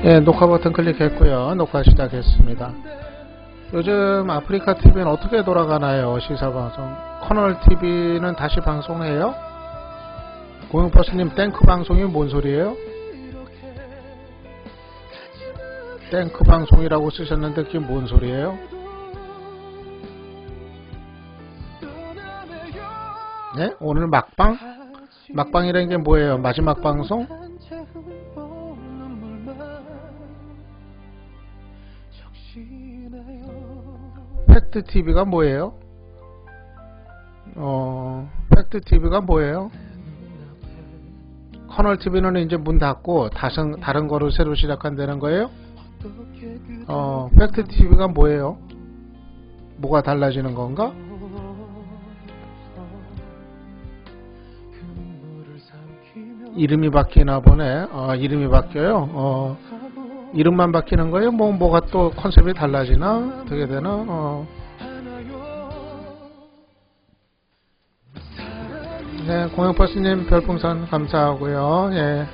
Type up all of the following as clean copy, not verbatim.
예, 녹화 버튼 클릭했고요. 녹화 시작했습니다. 요즘 아프리카 TV는 어떻게 돌아가나요? 시사방송. 커널 TV는 다시 방송해요? 고용버스님 땡크 방송이 뭔 소리예요? 땡크 방송이라고 쓰셨는데 그게 뭔 소리예요? 네? 오늘 막방? 막방이라는 게 뭐예요? 마지막 방송? 팩트TV가 뭐예요? 팩트TV가 뭐예요? 커널TV는 이제 문 닫고 다른 거로 새로 시작한다는 거예요? 팩트TV가 뭐예요? 뭐가 달라지는 건가? 이름이 바뀌나 보네. 이름이 바뀌어요? 이름만 바뀌는 거예요? 뭐가 또 컨셉이 달라지나? 어떻게 되나? 네, 공영버스님 별풍선 감사하고요. 예.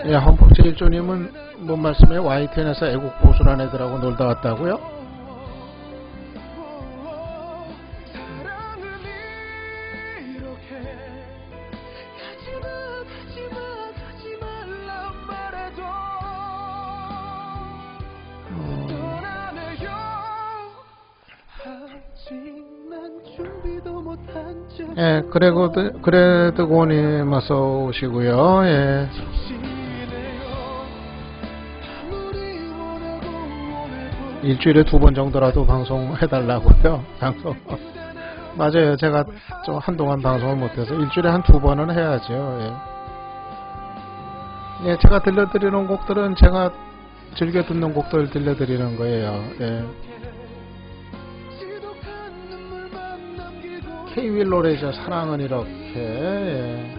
예, 헌법제1조님은 뭔 말씀이에요? YTN에서 애국 보수란 애들하고 놀다 왔다고요? 예, 그래드고님 어서 오시고요. 예. 일주일에 2번 정도라도 방송해달라고요. 방송. 맞아요. 제가 좀 한동안 방송을 못해서 일주일에 한 2번은 해야죠. 예. 예, 제가 들려드리는 곡들은 제가 즐겨 듣는 곡들 들려드리는 거예요. 예. K-윌 노래죠. 사랑은 이렇게. 예.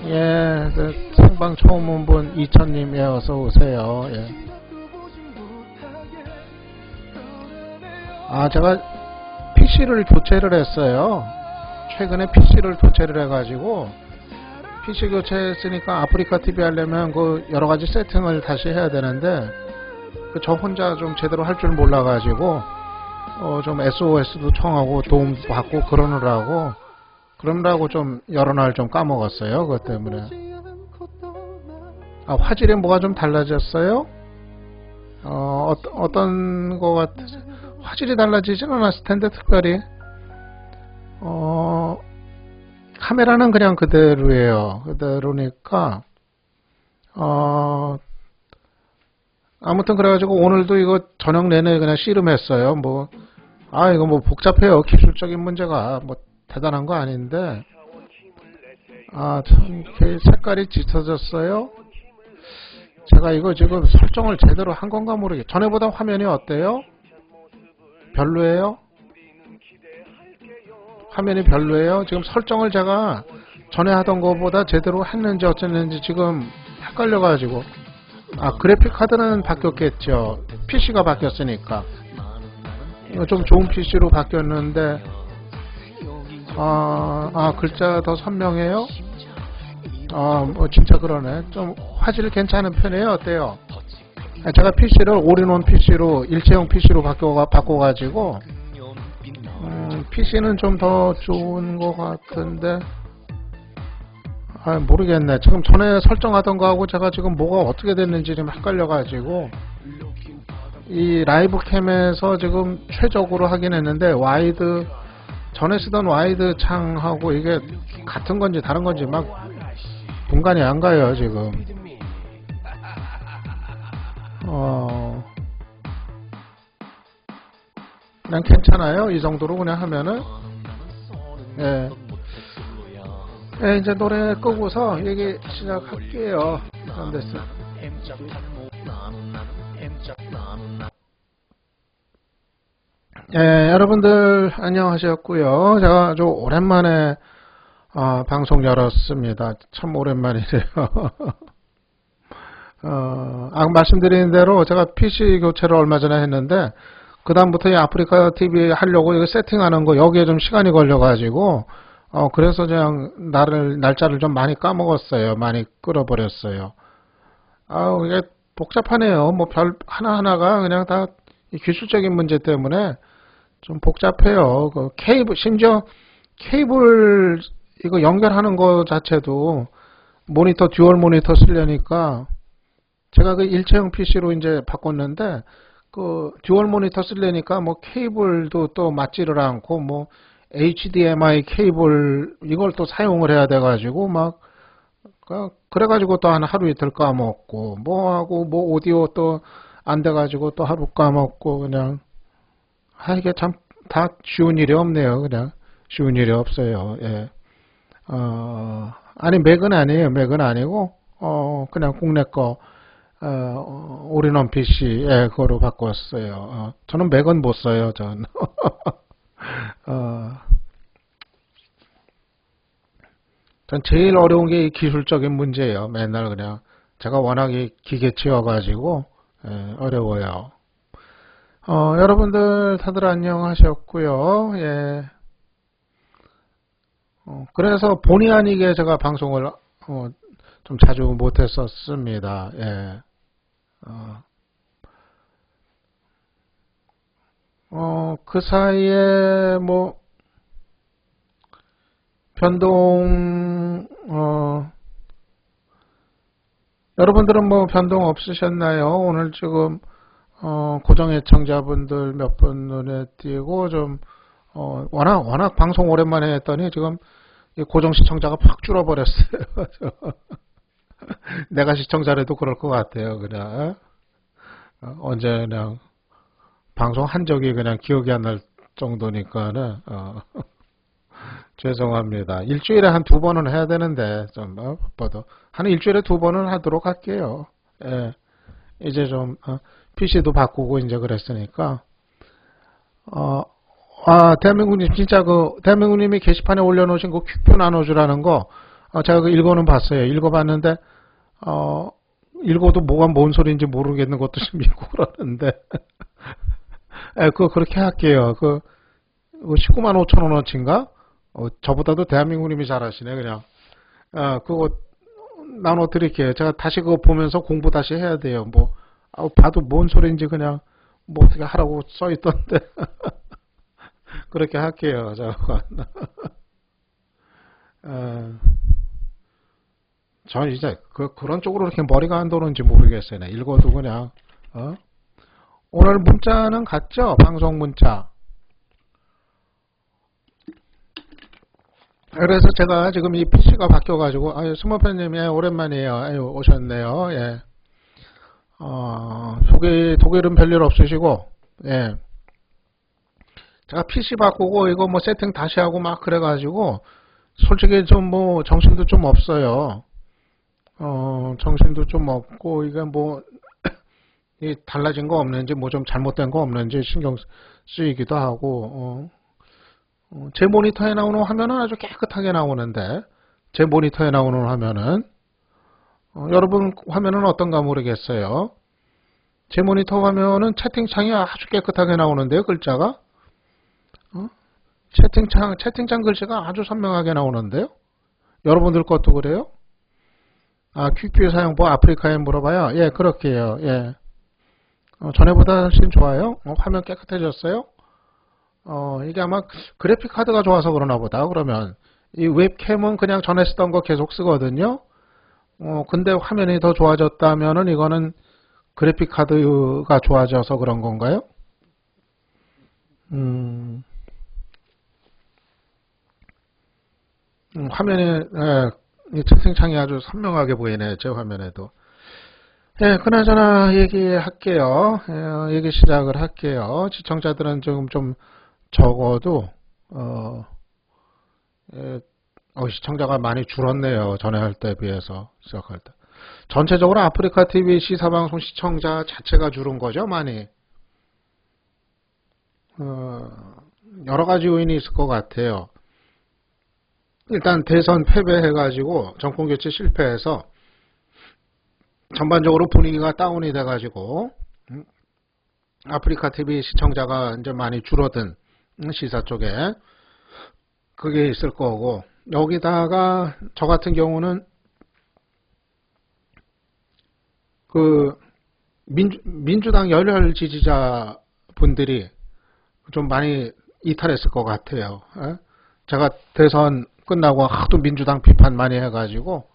예, 생방 처음 온 분 이천님, 예, 어서 오세요. 예. 제가 PC를 교체를 했어요. 최근에 PC를 교체를 해가지고 PC 교체했으니까 아프리카 TV 하려면 그 여러 가지 세팅을 다시 해야 되는데 저 혼자 좀 제대로 할 줄 몰라가지고 좀 SOS도 청하고 도움 받고 그러느라고 좀 여러 날 좀 까먹었어요. 그것 때문에. 화질이 뭐가 좀 달라졌어요? 어떤 거 화질이 달라지진 않았을 텐데 특별히. 카메라는 그냥 그대로예요. 그대로니까. 아무튼 그래가지고 오늘도 이거 저녁 내내 그냥 씨름했어요. 이거 뭐 복잡해요. 기술적인 문제가 뭐 대단한 거 아닌데. 참 색깔이 짙어졌어요. 제가 이거 지금 설정을 제대로 한 건가 모르겠어요. 전에보다 화면이 어때요? 별로예요? 화면이 별로예요? 지금 설정을 제가 전에 하던 거보다 제대로 했는지 어쨌는지 지금 헷갈려가지고. 그래픽 카드는 바뀌었겠죠. PC가 바뀌었으니까. 이거 좀 좋은 PC로 바뀌었는데 글자 더 선명해요? 진짜 그러네. 좀 화질 괜찮은 편이에요? 어때요? 제가 PC를 올인원 PC로 일체형 PC로 바꿔가지고 PC는 좀 더 좋은 것 같은데 모르겠네. 지금 전에 설정하던 거하고 제가 지금 뭐가 어떻게 됐는지 좀 헷갈려가지고 이 라이브 캠에서 지금 최적으로 하긴 했는데 전에 쓰던 와이드 창하고 이게 같은 건지 다른 건지 막 분간이 안 가요 지금. 그냥 괜찮아요. 이 정도로 그냥 하면은. 예. 예, 이제 노래 끄고서 얘기 시작할게요. 안 됐어. 예, 여러분들 안녕하셨고요. 제가 아주 오랜만에 방송 열었습니다. 참 오랜만이네요. 말씀드린 대로 제가 PC 교체를 얼마 전에 했는데, 그다음부터 이 아프리카 TV 하려고 이거 세팅하는 거 여기에 좀 시간이 걸려가지고, 그래서 그냥 날짜를 좀 많이 까먹었어요. 많이 끌어버렸어요. 이게 복잡하네요. 뭐 하나하나가 그냥 다 이 기술적인 문제 때문에 좀 복잡해요. 그 심지어 케이블 이거 연결하는 거 자체도 듀얼 모니터 쓰려니까 제가 그 일체형 PC로 이제 바꿨는데 그 듀얼 모니터 쓰려니까 뭐 케이블도 또 맞지를 않고 뭐 HDMI 케이블 이걸 또 사용을 해야 돼 가지고 막 그래가지고 또 한 하루 이틀 까먹고 뭐하고 뭐 오디오 또 안 돼가지고 또 하루 까먹고 그냥 이게 참 다 쉬운 일이 없네요. 그냥 쉬운 일이 없어요. 예. 아니 맥은 아니에요. 맥은 아니고 그냥 국내 거 올인원 PC 그거로 바꿨어요. 저는 맥은 못 써요. 전. 전 제일 어려운 게 이 기술적인 문제예요. 맨날 그냥 제가 워낙에 기계치여가지고 어려워요. 여러분들 다들 안녕하셨고요. 예. 그래서 본의 아니게 제가 방송을 좀 자주 못했었습니다. 예. 그 사이에 뭐 변동 여러분들은 뭐 변동 없으셨나요? 오늘 지금 고정 애청자분들 몇 분 눈에 띄고 좀 워낙 방송 오랜만에 했더니 지금 고정 시청자가 팍 줄어버렸어요. 내가 시청자라도 그럴 것 같아요. 그냥 언제 그냥 방송 한 적이 그냥 기억이 안 날 정도니까는 죄송합니다. 일주일에 한 2번은 해야 되는데 좀 바빠도 한 일주일에 2번은 하도록 할게요. 예, 이제 좀 PC도 바꾸고 이제 그랬으니까 대한민국님 진짜 대한민국님이 게시판에 올려놓으신 그 퀵뷰 나눠주라는 거 제가 그 읽어는 봤어요. 읽어봤는데 읽어도 뭐가 뭔 소리인지 모르겠는 것도 좀 읽고 그러는데 그거 그렇게 할게요. 19만 5천 원어치인가? 저보다도 대한민국님이 잘하시네 그냥. 그거 나눠드릴게요. 제가 다시 그거 보면서 공부 다시 해야 돼요. 뭐 봐도 뭔 소리인지 그냥 뭐 어떻게 하라고 써있던데 그렇게 할게요. 저는 이제 그런 쪽으로 이렇게 머리가 안 도는지 모르겠어요. 읽어도 그냥 오늘 문자는 갔죠? 방송 문자. 그래서 제가 지금 이 PC가 바뀌어가지고 스머프님이 오랜만이에요. 오셨네요. 예. 독일은 별일 없으시고 예. 제가 PC 바꾸고 이거 뭐 세팅 다시 하고 막 그래가지고 솔직히 좀 뭐 정신도 좀 없어요. 정신도 좀 없고 이게 뭐 달라진 거 없는지 뭐 좀 잘못된 거 없는지 신경 쓰이기도 하고 제 모니터에 나오는 화면은 아주 깨끗하게 나오는데 제 모니터에 나오는 화면은 여러분 화면은 어떤가 모르겠어요. 제 모니터 화면은 채팅창이 아주 깨끗하게 나오는데요. 글자가 채팅창 글씨가 아주 선명하게 나오는데요. 여러분들 것도 그래요? 퀵뷰 사용법 아프리카에 물어봐요. 예, 그렇게요. 예. 전에보다 훨씬 좋아요. 화면 깨끗해졌어요. 이게 아마 그래픽 카드가 좋아서 그러나 보다. 그러면 이 웹캠은 그냥 전에 쓰던 거 계속 쓰거든요. 근데 화면이 더 좋아졌다면은 이거는 그래픽 카드가 좋아져서 그런 건가요? 화면에 이 채팅창이 아주 선명하게 보이네요. 제 화면에도. 예, 그나저나 얘기할게요. 얘기 시작을 할게요. 시청자들은 좀 적어도 시청자가 많이 줄었네요. 전에 할 때 비해서 시작할 때. 전체적으로 아프리카 TV 시사방송 시청자 자체가 줄은 거죠, 많이. 여러 가지 요인이 있을 것 같아요. 일단 대선 패배해가지고 정권교체 실패해서 전반적으로 분위기가 다운이 돼가지고 아프리카 TV 시청자가 이제 많이 줄어든 시사 쪽에 그게 있을 거고, 여기다가 저 같은 경우는 그 민주당 열혈 지지자 분들이 좀 많이 이탈했을 것 같아요. 제가 대선 끝나고 하도 민주당 비판 많이 해가지고,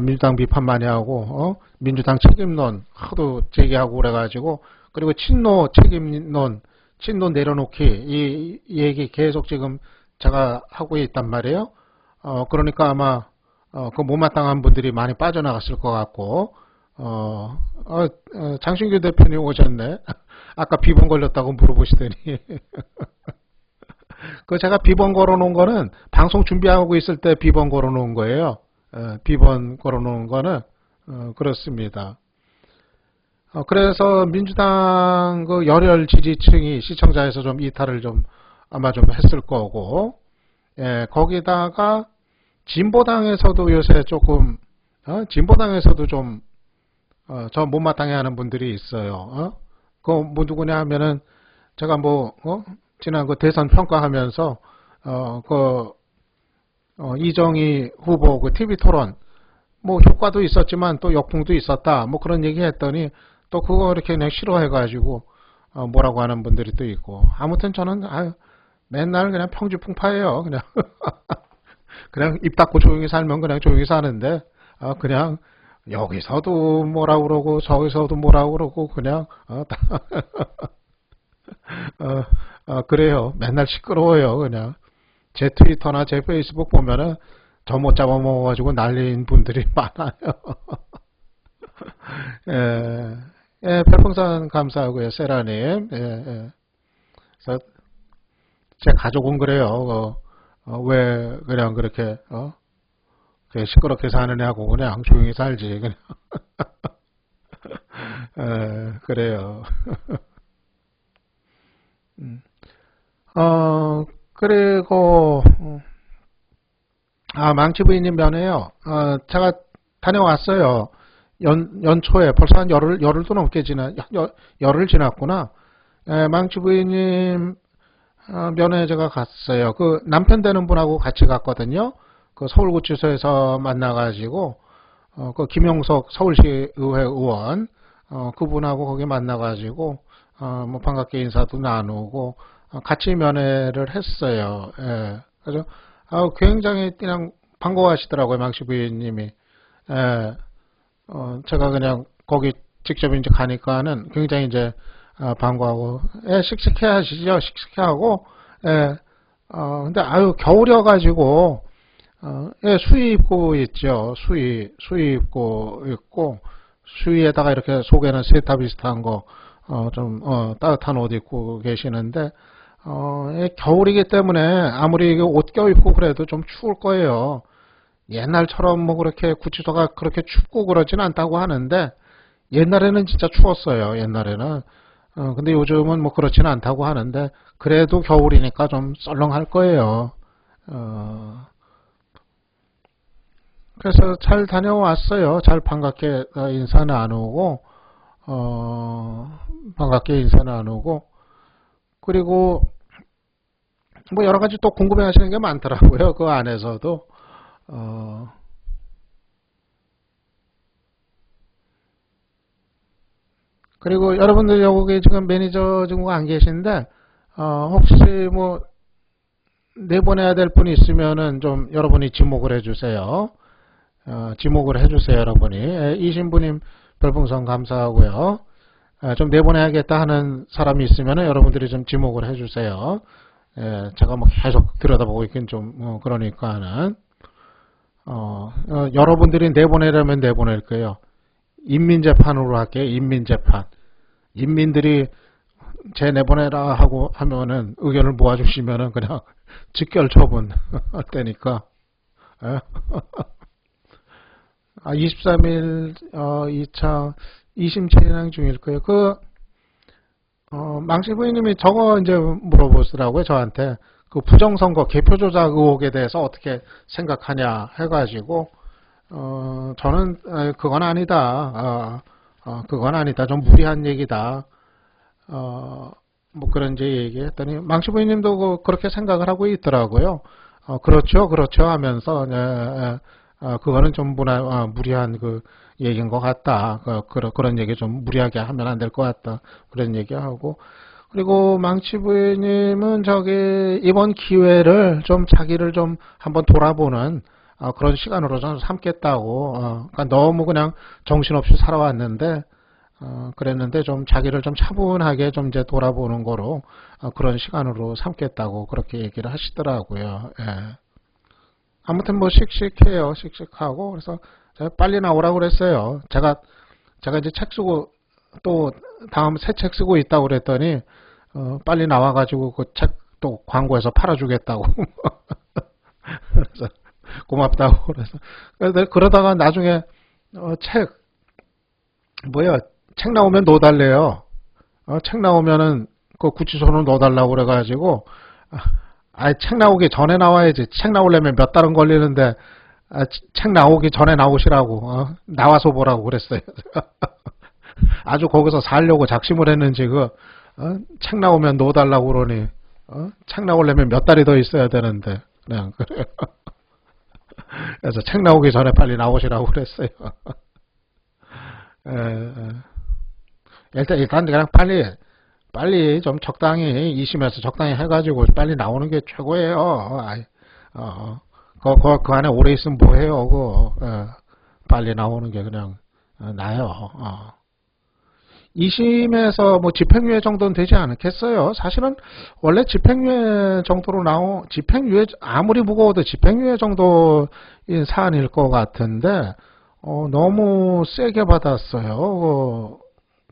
민주당 비판 많이 하고, 민주당 책임론 하도 제기하고 그래가지고, 그리고 친노 책임론, 친노 내려놓기, 이 얘기 계속 지금 제가 하고 있단 말이에요. 그러니까 아마, 그 못마땅한 분들이 많이 빠져나갔을 것 같고, 장신규 대표님 오셨네. 아까 비번 걸렸다고 물어보시더니. 그 제가 비번 걸어놓은 거는 방송 준비하고 있을 때 비번 걸어놓은 거예요. 비번 걸어놓은 거는 그렇습니다. 그래서 민주당 그 열혈 지지층이 시청자에서 좀 이탈을 좀 아마 좀 했을 거고, 거기다가 진보당에서도 요새 조금 진보당에서도 좀 저 못마땅해 하는 분들이 있어요. 그 뭐 누구냐 하면은 제가 뭐 지난 그 대선 평가하면서 이정희 후보 그 TV 토론 뭐 효과도 있었지만 또 역풍도 있었다 뭐 그런 얘기 했더니 또 그거 이렇게 그냥 싫어해가지고 뭐라고 하는 분들이 또 있고, 아무튼 저는 맨날 그냥 평지풍파예요. 그냥 그냥 입 닫고 조용히 살면 그냥 조용히 사는데, 그냥 여기서도 뭐라 그러고 저기서도 뭐라 그러고 그냥 그래요. 맨날 시끄러워요. 그냥 제 트위터나 제 페이스북 보면은 저 못 잡아먹어가지고 난리인 분들이 많아요. 별풍선 감사하고요, 세라님. 그래서 제 가족은 그래요. 왜 그냥 그렇게 시끄럽게 사느냐고 그냥 조용히 살지 그냥. 그래요. 그리고 망치부인님 면에요. 제가 다녀왔어요. 연초에 벌써 한 열흘도 넘게 열흘 지났구나. 망치부인님 면회 제가 갔어요. 그 남편 되는 분하고 같이 갔거든요. 그 서울구치소에서 만나가지고 그 김용석 서울시 의회 의원 그분하고 거기 만나가지고 뭐 반갑게 인사도 나누고 같이 면회를 했어요. 그래서 굉장히 그냥 반가워하시더라고요, 망치 부인님이. 제가 그냥 거기 직접 이제 가니까는 굉장히 이제 반가워하고, 씩씩해 하시죠, 씩씩해 하고. 근데 겨울이어가지고 수의 입고 있죠. 수의 입고 있고, 수의에다가 이렇게 속에는 세타 비슷한 거 좀 따뜻한 옷 입고 계시는데, 겨울이기 때문에 아무리 옷 껴입고 그래도 좀 추울 거예요. 옛날처럼 뭐 그렇게 구치소가 그렇게 춥고 그러진 않다고 하는데, 옛날에는 진짜 추웠어요. 옛날에는. 근데 요즘은 뭐 그렇지는 않다고 하는데, 그래도 겨울이니까 좀 썰렁할 거예요. 그래서 잘 다녀왔어요. 잘 반갑게 인사 나누고, 반갑게 인사 나누고, 그리고 뭐 여러 가지 또 궁금해 하시는 게 많더라고요. 그 안에서도. 그리고 여러분들 여기 지금 매니저 친구가 안 계신데, 혹시 뭐 내보내야 될 분이 있으면은 좀 여러분이 지목을 해주세요. 지목을 해주세요, 여러분이. 이신부님 별풍선 감사하고요. 좀 내보내야겠다 하는 사람이 있으면은 여러분들이 좀 지목을 해주세요. 제가 뭐 계속 들여다보고 있긴 좀 그러니까는 여러분들이 내보내려면 내보낼 거예요. 인민재판으로 할게요. 인민재판. 인민들이 제 내보내라 하고 하면은 의견을 모아주시면은 그냥 직결 처분 할 테니까. 23일 2차 2심 진행 중일 거예요. 망치 부인님이 저거 이제 물어보시더라고요, 저한테. 그 부정선거 개표 조작 의혹에 대해서 어떻게 생각하냐 해가지고 저는 그건 아니다. 그건 아니다. 좀 무리한 얘기다. 뭐 그런 이제 얘기했더니 망치 부인님도 그렇게 생각을 하고 있더라고요. 그렇죠, 그렇죠 하면서 그거는 좀 무리한 그 얘기인 것 같다. 그런 얘기 좀 무리하게 하면 안 될 것 같다. 그런 얘기하고 그리고 망치 부인님은 저기 이번 기회를 좀 자기를 좀 한번 돌아보는 그런 시간으로 저는 삼겠다고. 그러니까 너무 그냥 정신없이 살아왔는데. 그랬는데 좀 자기를 좀 차분하게 좀 이제 돌아보는 거로 그런 시간으로 삼겠다고 그렇게 얘기를 하시더라고요. 예. 아무튼 뭐 씩씩해요. 씩씩하고 그래서 제가 빨리 나오라고 그랬어요. 제가 이제 책 쓰고 또 다음 새 책 쓰고 있다고 그랬더니 빨리 나와가지고 그 책 또 광고해서 팔아주겠다고. 그래서 고맙다고 그래서 그러다가 나중에 책 뭐야 책 나오면 넣어달래요. 책 나오면은 그 구치소는 넣어달라고 그래가지고 책 나오기 전에 나와야지. 책 나오려면 몇 달은 걸리는데 책 나오기 전에 나오시라고 나와서 보라고 그랬어요. 아주 거기서 살려고 작심을 했는지 책 나오면 넣어달라고 그러니 책 나오려면 몇 달이 더 있어야 되는데 그냥 그래요. 그래서 책 나오기 전에 빨리 나오시라고 그랬어요. 일단 그냥 빨리 좀 적당히 2심에서 적당히 해가지고 빨리 나오는 게 최고예요. 그 안에 오래 있으면 뭐해요. 빨리 나오는 게 그냥 나요. 2심에서 뭐 집행유예 정도는 되지 않겠어요. 사실은 원래 집행유예 정도로 집행유예 아무리 무거워도 집행유예 정도인 사안일 것 같은데 너무 세게 받았어요.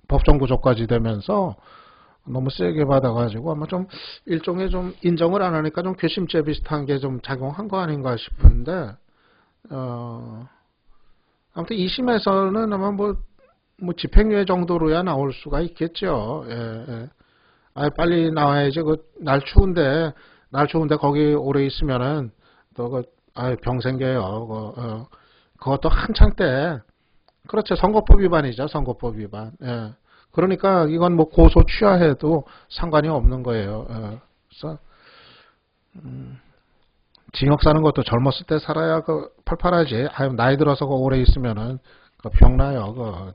법정 구속까지 되면서 너무 세게 받아가지고 아마 좀 일종의 좀 인정을 안 하니까 좀 괘씸죄 비슷한 게 좀 작용한 거 아닌가 싶은데 아무튼 2심에서는 아마 뭐 집행유예 정도로야 나올 수가 있겠죠. 예. 빨리 나와야지. 날 추운데 거기 오래 있으면은 또 병 생겨요. 그것도 한창 때. 그렇죠. 선거법 위반이죠. 선거법 위반. 예. 그러니까 이건 뭐 고소 취하해도 상관이 없는 거예요. 그래서 징역 사는 것도 젊었을 때 살아야 펄펄하지. 나이 들어서 오래 있으면은 병나요.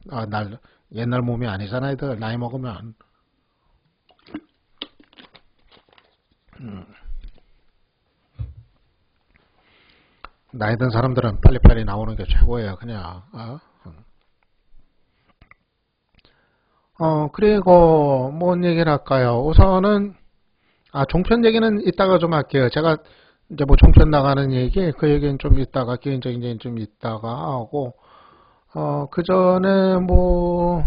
옛날 몸이 아니잖아요. 나이 먹으면. 나이 든 사람들은 빨리빨리 나오는 게 최고예요. 그냥. 그리고 뭔 얘기를 할까요? 우선은 종편 얘기는 이따가 좀 할게요. 제가 이제 뭐 종편 나가는 얘기, 그 얘기는 좀 이따가 개인적인 얘기는 좀 이따가 하고 그 전에 뭐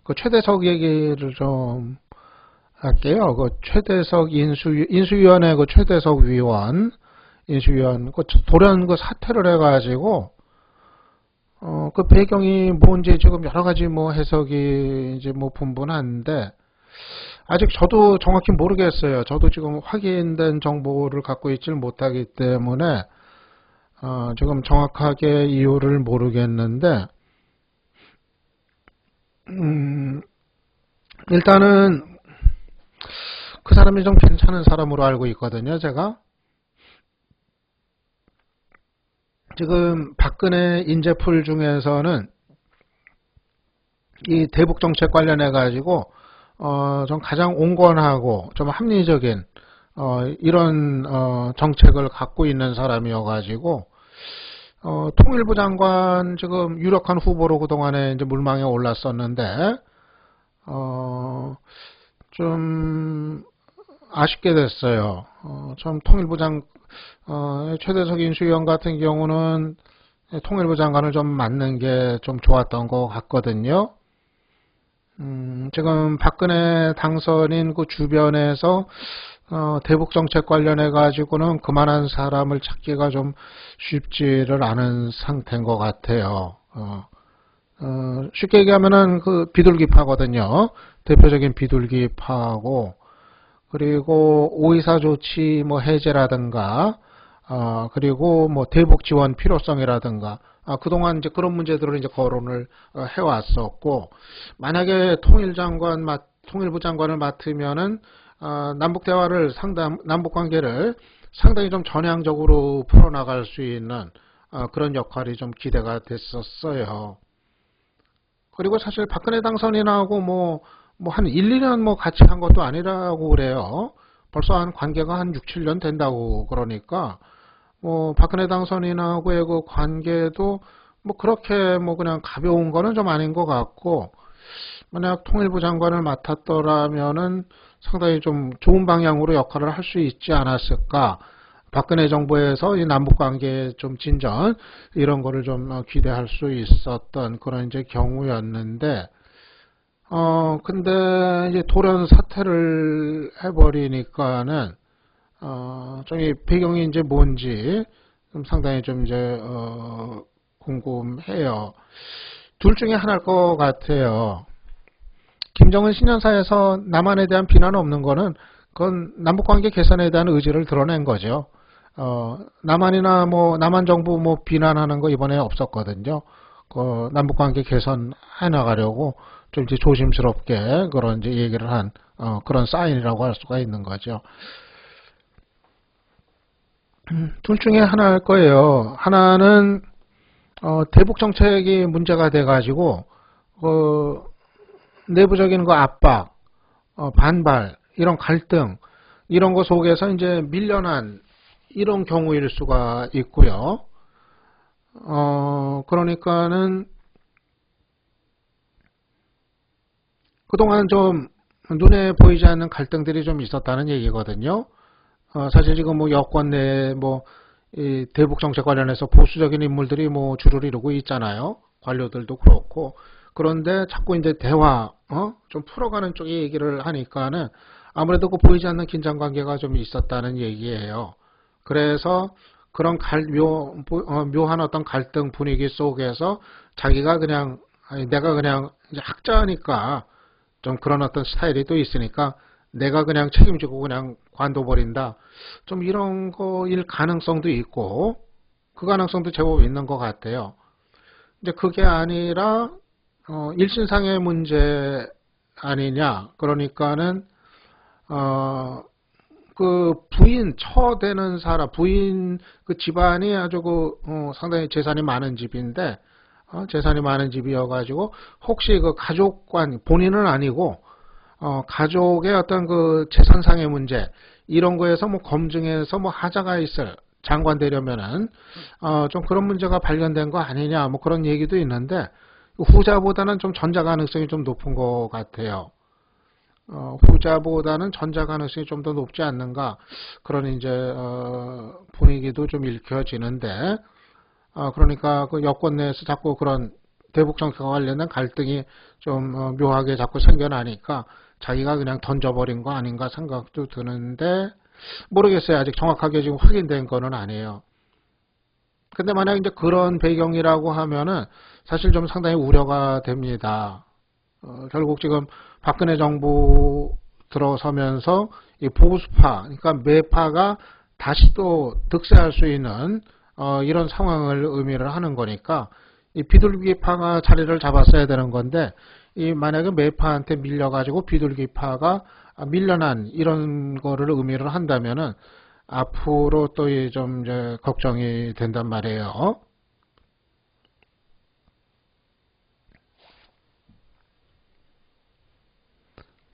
그 최대석 얘기를 좀 할게요. 그 최대석 인수위원회 그 최대석 위원 인수위원 그 돌연 그 사퇴를 해가지고 그 배경이 뭔지 지금 여러 가지 뭐 해석이 이제 뭐 분분한데 아직 저도 정확히 모르겠어요. 저도 지금 확인된 정보를 갖고 있질 못하기 때문에 지금 정확하게 이유를 모르겠는데 일단은 그 사람이 좀 괜찮은 사람으로 알고 있거든요. 제가 지금 박근혜 인재풀 중에서는 이 대북 정책 관련해 가지고 좀 가장 온건하고 좀 합리적인 이런 정책을 갖고 있는 사람이어 가지고 통일부 장관 지금 유력한 후보로 그동안에 이제 물망에 올랐었는데 좀 아쉽게 됐어요. 좀 통일부 최대석 인수위원 같은 경우는 통일부 장관을 좀 맡는 게 좀 좋았던 것 같거든요. 지금 박근혜 당선인 그 주변에서 대북 정책 관련해 가지고는 그만한 사람을 찾기가 좀 쉽지를 않은 상태인 것 같아요. 쉽게 얘기하면은 그 비둘기파거든요. 대표적인 비둘기파고 그리고 오이사 조치 뭐 해제라든가, 그리고 뭐 대북 지원 필요성이라든가, 그동안 이제 그런 문제들을 이제 거론을 해왔었고, 만약에 통일부 장관을 맡으면은, 남북 대화를 남북 관계를 상당히 좀 전향적으로 풀어나갈 수 있는, 그런 역할이 좀 기대가 됐었어요. 그리고 사실 박근혜 당선이 나오고 뭐 한 1, 2년 뭐 같이 한 것도 아니라고 그래요. 벌써 한 관계가 한 6, 7년 된다고 그러니까 뭐 박근혜 당선이 나오고의 그 관계도 뭐 그렇게 뭐 그냥 가벼운 거는 좀 아닌 것 같고, 만약 통일부 장관을 맡았더라면은 상당히 좀 좋은 방향으로 역할을 할 수 있지 않았을까. 박근혜 정부에서 이 남북 관계 좀 진전 이런 거를 좀 기대할 수 있었던 그런 이제 경우였는데, 근데 이제 돌연 사퇴를 해버리니까는 좀 이 배경이 이제 뭔지 좀 상당히 좀 이제 궁금해요. 둘 중에 하나일 것 같아요. 김정은 신년사에서 남한에 대한 비난은 없는 거는 그건 남북관계 개선에 대한 의지를 드러낸 거죠. 남한이나 뭐 남한 정부 뭐 비난하는 거 이번에 없었거든요. 남북관계 개선해 나가려고 좀 이제 조심스럽게 그런 이제 얘기를 한 그런 사인이라고 할 수가 있는 거죠. 둘 중에 하나일 거예요. 하나는 대북 정책이 문제가 돼가지고 내부적인 거 압박, 반발, 이런 갈등, 이런 거 속에서 이제 밀려난 이런 경우일 수가 있고요. 그러니까는 그동안 좀 눈에 보이지 않는 갈등들이 좀 있었다는 얘기거든요. 사실 지금 뭐 여권 내에 뭐 이 대북 정책 관련해서 보수적인 인물들이 뭐 주를 이루고 있잖아요. 관료들도 그렇고. 그런데 자꾸 이제 대화, 좀 풀어가는 쪽에 얘기를 하니까는 아무래도 그 보이지 않는 긴장 관계가 좀 있었다는 얘기예요. 그래서 그런 묘한 어떤 갈등 분위기 속에서 자기가 그냥, 내가 그냥 이제 학자니까 좀 그런 어떤 스타일이 또 있으니까 내가 그냥 책임지고 그냥 관둬버린다. 좀 이런 거일 가능성도 있고, 그 가능성도 제법 있는 것 같아요. 이제 그게 아니라, 일신상의 문제 아니냐. 그러니까는, 그 처되는 사람, 그 집안이 아주 상당히 재산이 많은 집인데, 재산이 많은 집이어가지고, 혹시 그 본인은 아니고, 가족의 어떤 그 재산상의 문제 이런 거에서 뭐 검증해서 뭐 하자가 있을 장관 되려면은 좀 그런 문제가 발견된 거 아니냐 뭐 그런 얘기도 있는데 후자보다는 좀 전자 가능성이 좀 높은 것 같아요. 후자보다는 전자 가능성이 좀 더 높지 않는가 그런 이제 분위기도 좀 읽혀지는데 그러니까 그 여권 내에서 자꾸 그런 대북 정책과 관련된 갈등이 좀 묘하게 자꾸 생겨나니까 자기가 그냥 던져버린 거 아닌가 생각도 드는데 모르겠어요. 아직 정확하게 지금 확인된 거는 아니에요. 근데 만약 이제 그런 배경이라고 하면은 사실 좀 상당히 우려가 됩니다. 결국 지금 박근혜 정부 들어서면서 이 보수파, 그러니까 매파가 다시 또 득세할 수 있는 이런 상황을 의미를 하는 거니까 이 비둘기파가 자리를 잡았어야 되는 건데 이 만약에 매파한테 밀려가지고 비둘기파가 밀려난 이런 거를 의미를 한다면은 앞으로 또 좀 이제 걱정이 된단 말이에요.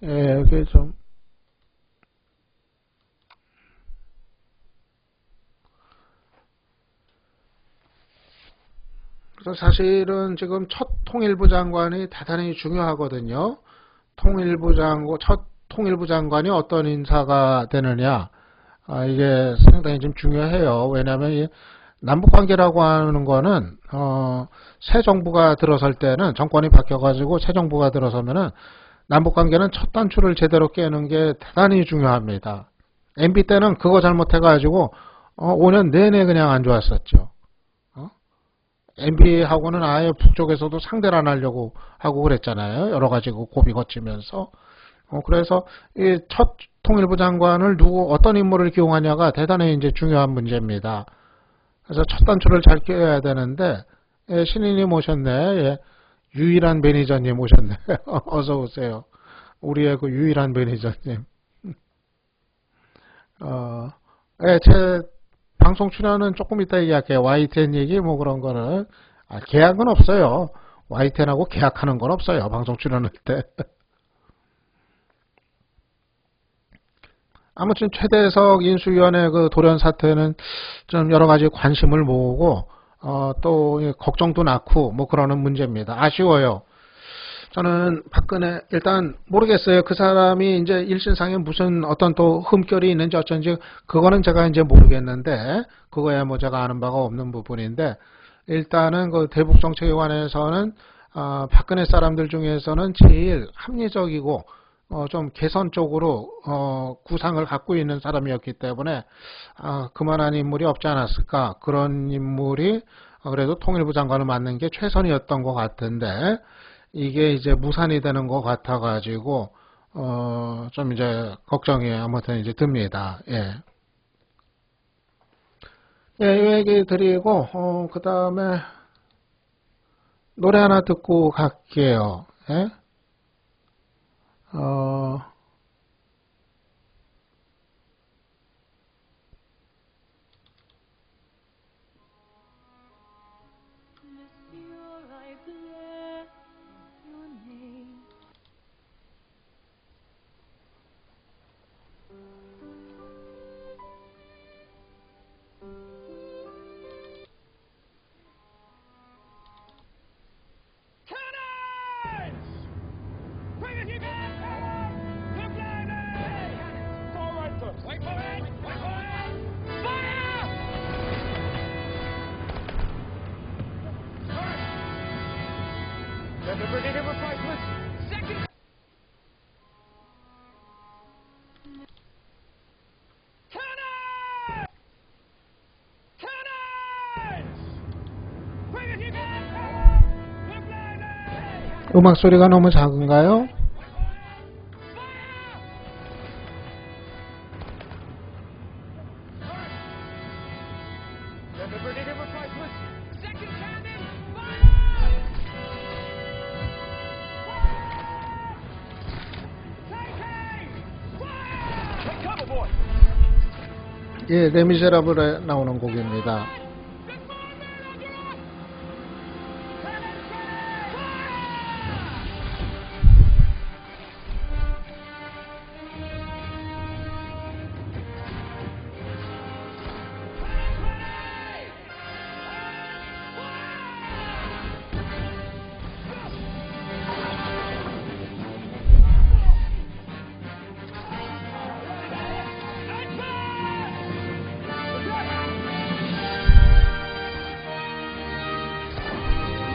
예, 여기 좀 그래서 사실은 지금 첫 통일부 장관이 대단히 중요하거든요. 첫 통일부 장관이 어떤 인사가 되느냐, 이게 상당히 좀 중요해요. 왜냐하면 이 남북 관계라고 하는 거는 새 정부가 들어설 때는 정권이 바뀌어가지고 새 정부가 들어서면은 남북 관계는 첫 단추를 제대로 깨는 게 대단히 중요합니다. MB 때는 그거 잘못해가지고 5년 내내 그냥 안 좋았었죠. MB하고는 아예 북쪽에서도 상대를 안 하려고 하고 그랬잖아요. 여러 가지 고비 거치면서. 그래서 이 통일부 장관을 어떤 인물을 기용하냐가 대단히 이제 중요한 문제입니다. 그래서 첫 단추를 잘 끼워야 되는데, 예, 신인님 오셨네. 예, 유일한 매니저님 오셨네. 어서 오세요. 우리의 그 유일한 매니저님. 예, 제 방송 출연은 조금 이따 얘기할게요. YTN 얘기 뭐 그런 거는. 계약은 없어요. YTN하고 계약하는 건 없어요. 방송 출연할 때. 아무튼 최대석 인수위원회 그 돌연 사태는 좀 여러 가지 관심을 모으고 또 걱정도 낳고 뭐 그러는 문제입니다. 아쉬워요. 저는 박근혜 일단 모르겠어요. 그 사람이 이제 일신상에 무슨 어떤 또 흠결이 있는지 어쩐지 그거는 제가 이제 모르겠는데 그거야 뭐 제가 아는 바가 없는 부분인데 일단은 그 대북 정책에 관해서는 박근혜 사람들 중에서는 제일 합리적이고 좀 개선 쪽으로 구상을 갖고 있는 사람이었기 때문에 그만한 인물이 없지 않았을까. 그런 인물이 그래도 통일부 장관을 맡는 게 최선이었던 것 같은데 이게 이제 무산이 되는 것 같아 가지고 좀 이제 걱정이 아무튼 이제 듭니다. 예. 예, 이 얘기 드리고 그 다음에 노래 하나 듣고 갈게요. 예? 어, 음악 소리가 너무 작은가요? 예, 레미제라블에 나오는 곡입니다.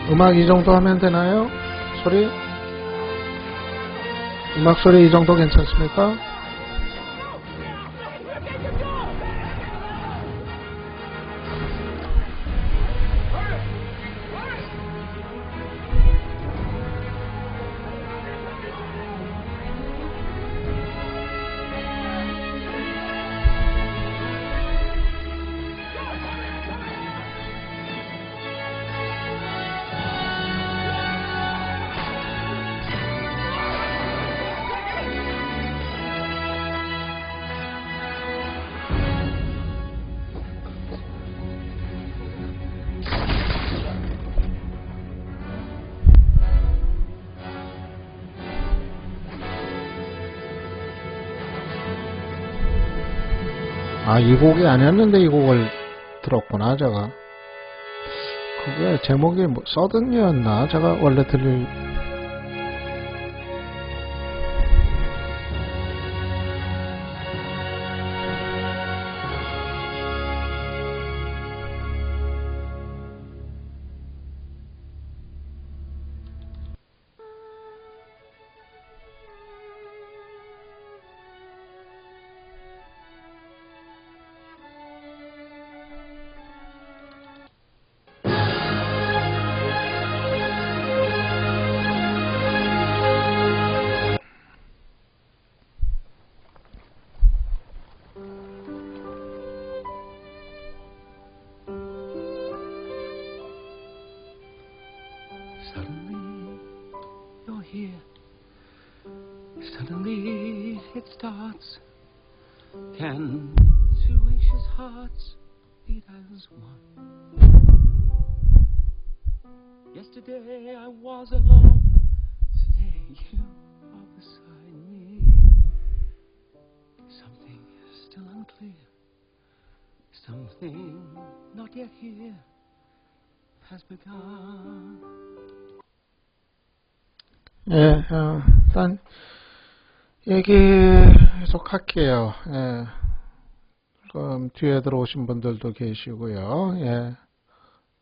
음악 이 정도 하면 되나요? 소리? 음악 소리 이 정도 괜찮습니까? 이 곡이 아니었는데 이 곡을 들었구나 제가. 그게 제목이 뭐 서든이었나 제가 원래 들릴. Suddenly you're here. Suddenly it starts. Can two anxious hearts beat as one? Yesterday I was alone. Today you are beside me. Something is still unclear. Something not yet here has begun. 예, 일단 얘기 계속 할게요. 예. 그럼 뒤에 들어오신 분들도 계시고요. 예.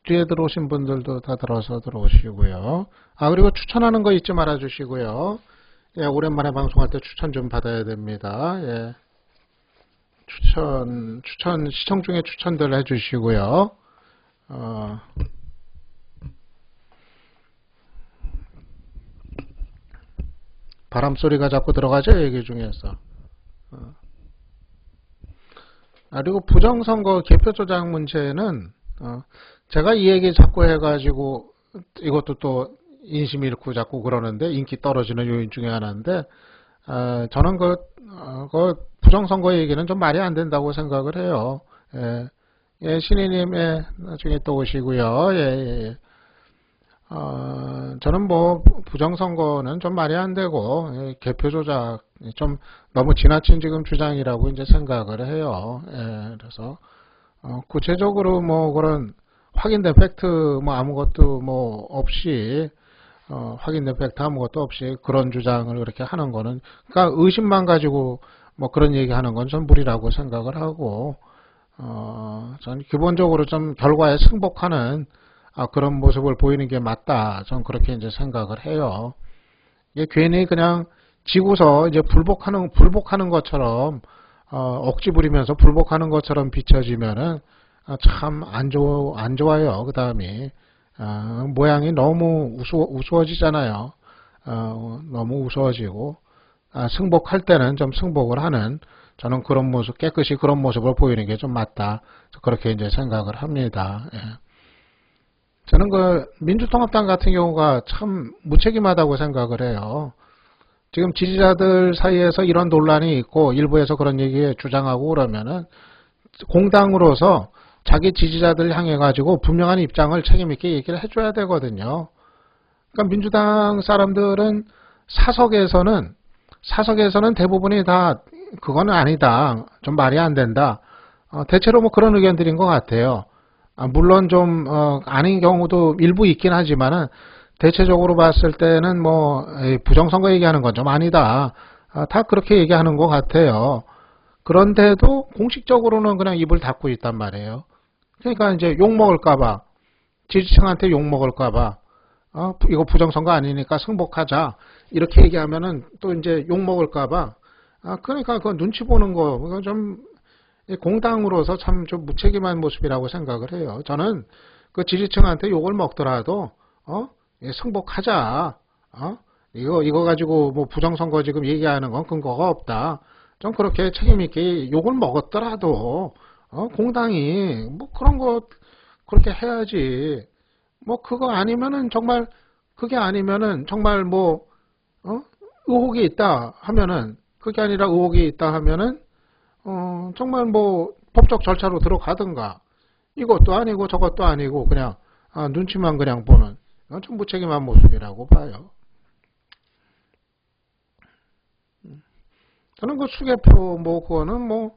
뒤에 들어오신 분들도 다 들어서 들어오시고요. 그리고 추천하는 거 잊지 말아 주시고요. 예, 오랜만에 방송할 때 추천 좀 받아야 됩니다. 예. 시청 중에 추천들 해 주시고요. 바람 소리가 자꾸 들어가죠, 얘기 중에서. 그리고 부정선거 개표 조작 문제는 제가 이 얘기 자꾸 해가지고 이것도 또 인심 잃고 자꾸 그러는데 인기 떨어지는 요인 중에 하나인데 저는 그 부정선거 얘기는 좀 말이 안 된다고 생각을 해요. 예, 예 신이님 나중에 또 오시고요. 예. 저는 뭐 부정선거는 좀 말이 안 되고 개표 조작 좀 너무 지나친 지금 주장이라고 이제 생각을 해요. 예, 그래서 구체적으로 뭐 그런 확인된 팩트 뭐 아무것도 뭐 없이 확인된 팩트 아무것도 없이 그런 주장을 그렇게 하는 거는 그러니까 의심만 가지고 뭐 그런 얘기하는 건 좀 무리라고 생각을 하고 저는 기본적으로 좀 결과에 승복하는 그런 모습을 보이는 게 맞다. 전 그렇게 이제 생각을 해요. 이게 괜히 그냥 지고서 이제 불복하는 것처럼 억지 부리면서 불복하는 것처럼 비춰지면은 참 안 좋아요. 그 다음에 모양이 너무 우스워지잖아요. 너무 우스워지고 승복할 때는 좀 승복을 하는 저는 그런 모습 깨끗이 그런 모습을 보이는 게 좀 맞다. 그렇게 이제 생각을 합니다. 예. 저는 그 민주통합당 같은 경우가 참 무책임하다고 생각을 해요. 지금 지지자들 사이에서 이런 논란이 있고 일부에서 그런 얘기에 주장하고 그러면은 공당으로서 자기 지지자들 향해 가지고 분명한 입장을 책임 있게 얘기를 해줘야 되거든요. 그러니까 민주당 사람들은 사석에서는 대부분이 다 그거는 아니다. 좀 말이 안 된다. 대체로 뭐 그런 의견들인 것 같아요. 물론 좀 아닌 경우도 일부 있긴 하지만은 대체적으로 봤을 때는 뭐 부정선거 얘기하는 건 좀 아니다. 다 그렇게 얘기하는 것 같아요. 그런데도 공식적으로는 그냥 입을 닫고 있단 말이에요. 그러니까 이제 욕먹을까봐 지지층한테 욕먹을까봐 이거 부정선거 아니니까 승복하자 이렇게 얘기하면은 또 이제 욕먹을까봐 그러니까 그 눈치 보는 거 그건 좀 공당으로서 참 좀 무책임한 모습이라고 생각을 해요. 저는 그 지지층한테 욕을 먹더라도 승복하자. 이거 가지고 뭐 부정선거 지금 얘기하는 건 근거가 없다. 좀 그렇게 책임있게 욕을 먹었더라도 공당이 뭐 그런 거 그렇게 해야지. 뭐 그거 아니면은 정말 그게 아니면은 정말 뭐 의혹이 있다 하면은 그게 아니라 의혹이 있다 하면은 정말 뭐 법적 절차로 들어가든가 이것도 아니고 저것도 아니고 그냥 눈치만 그냥 보는 좀 무책임한 모습이라고 봐요. 저는 그 수개표 뭐 그거는 뭐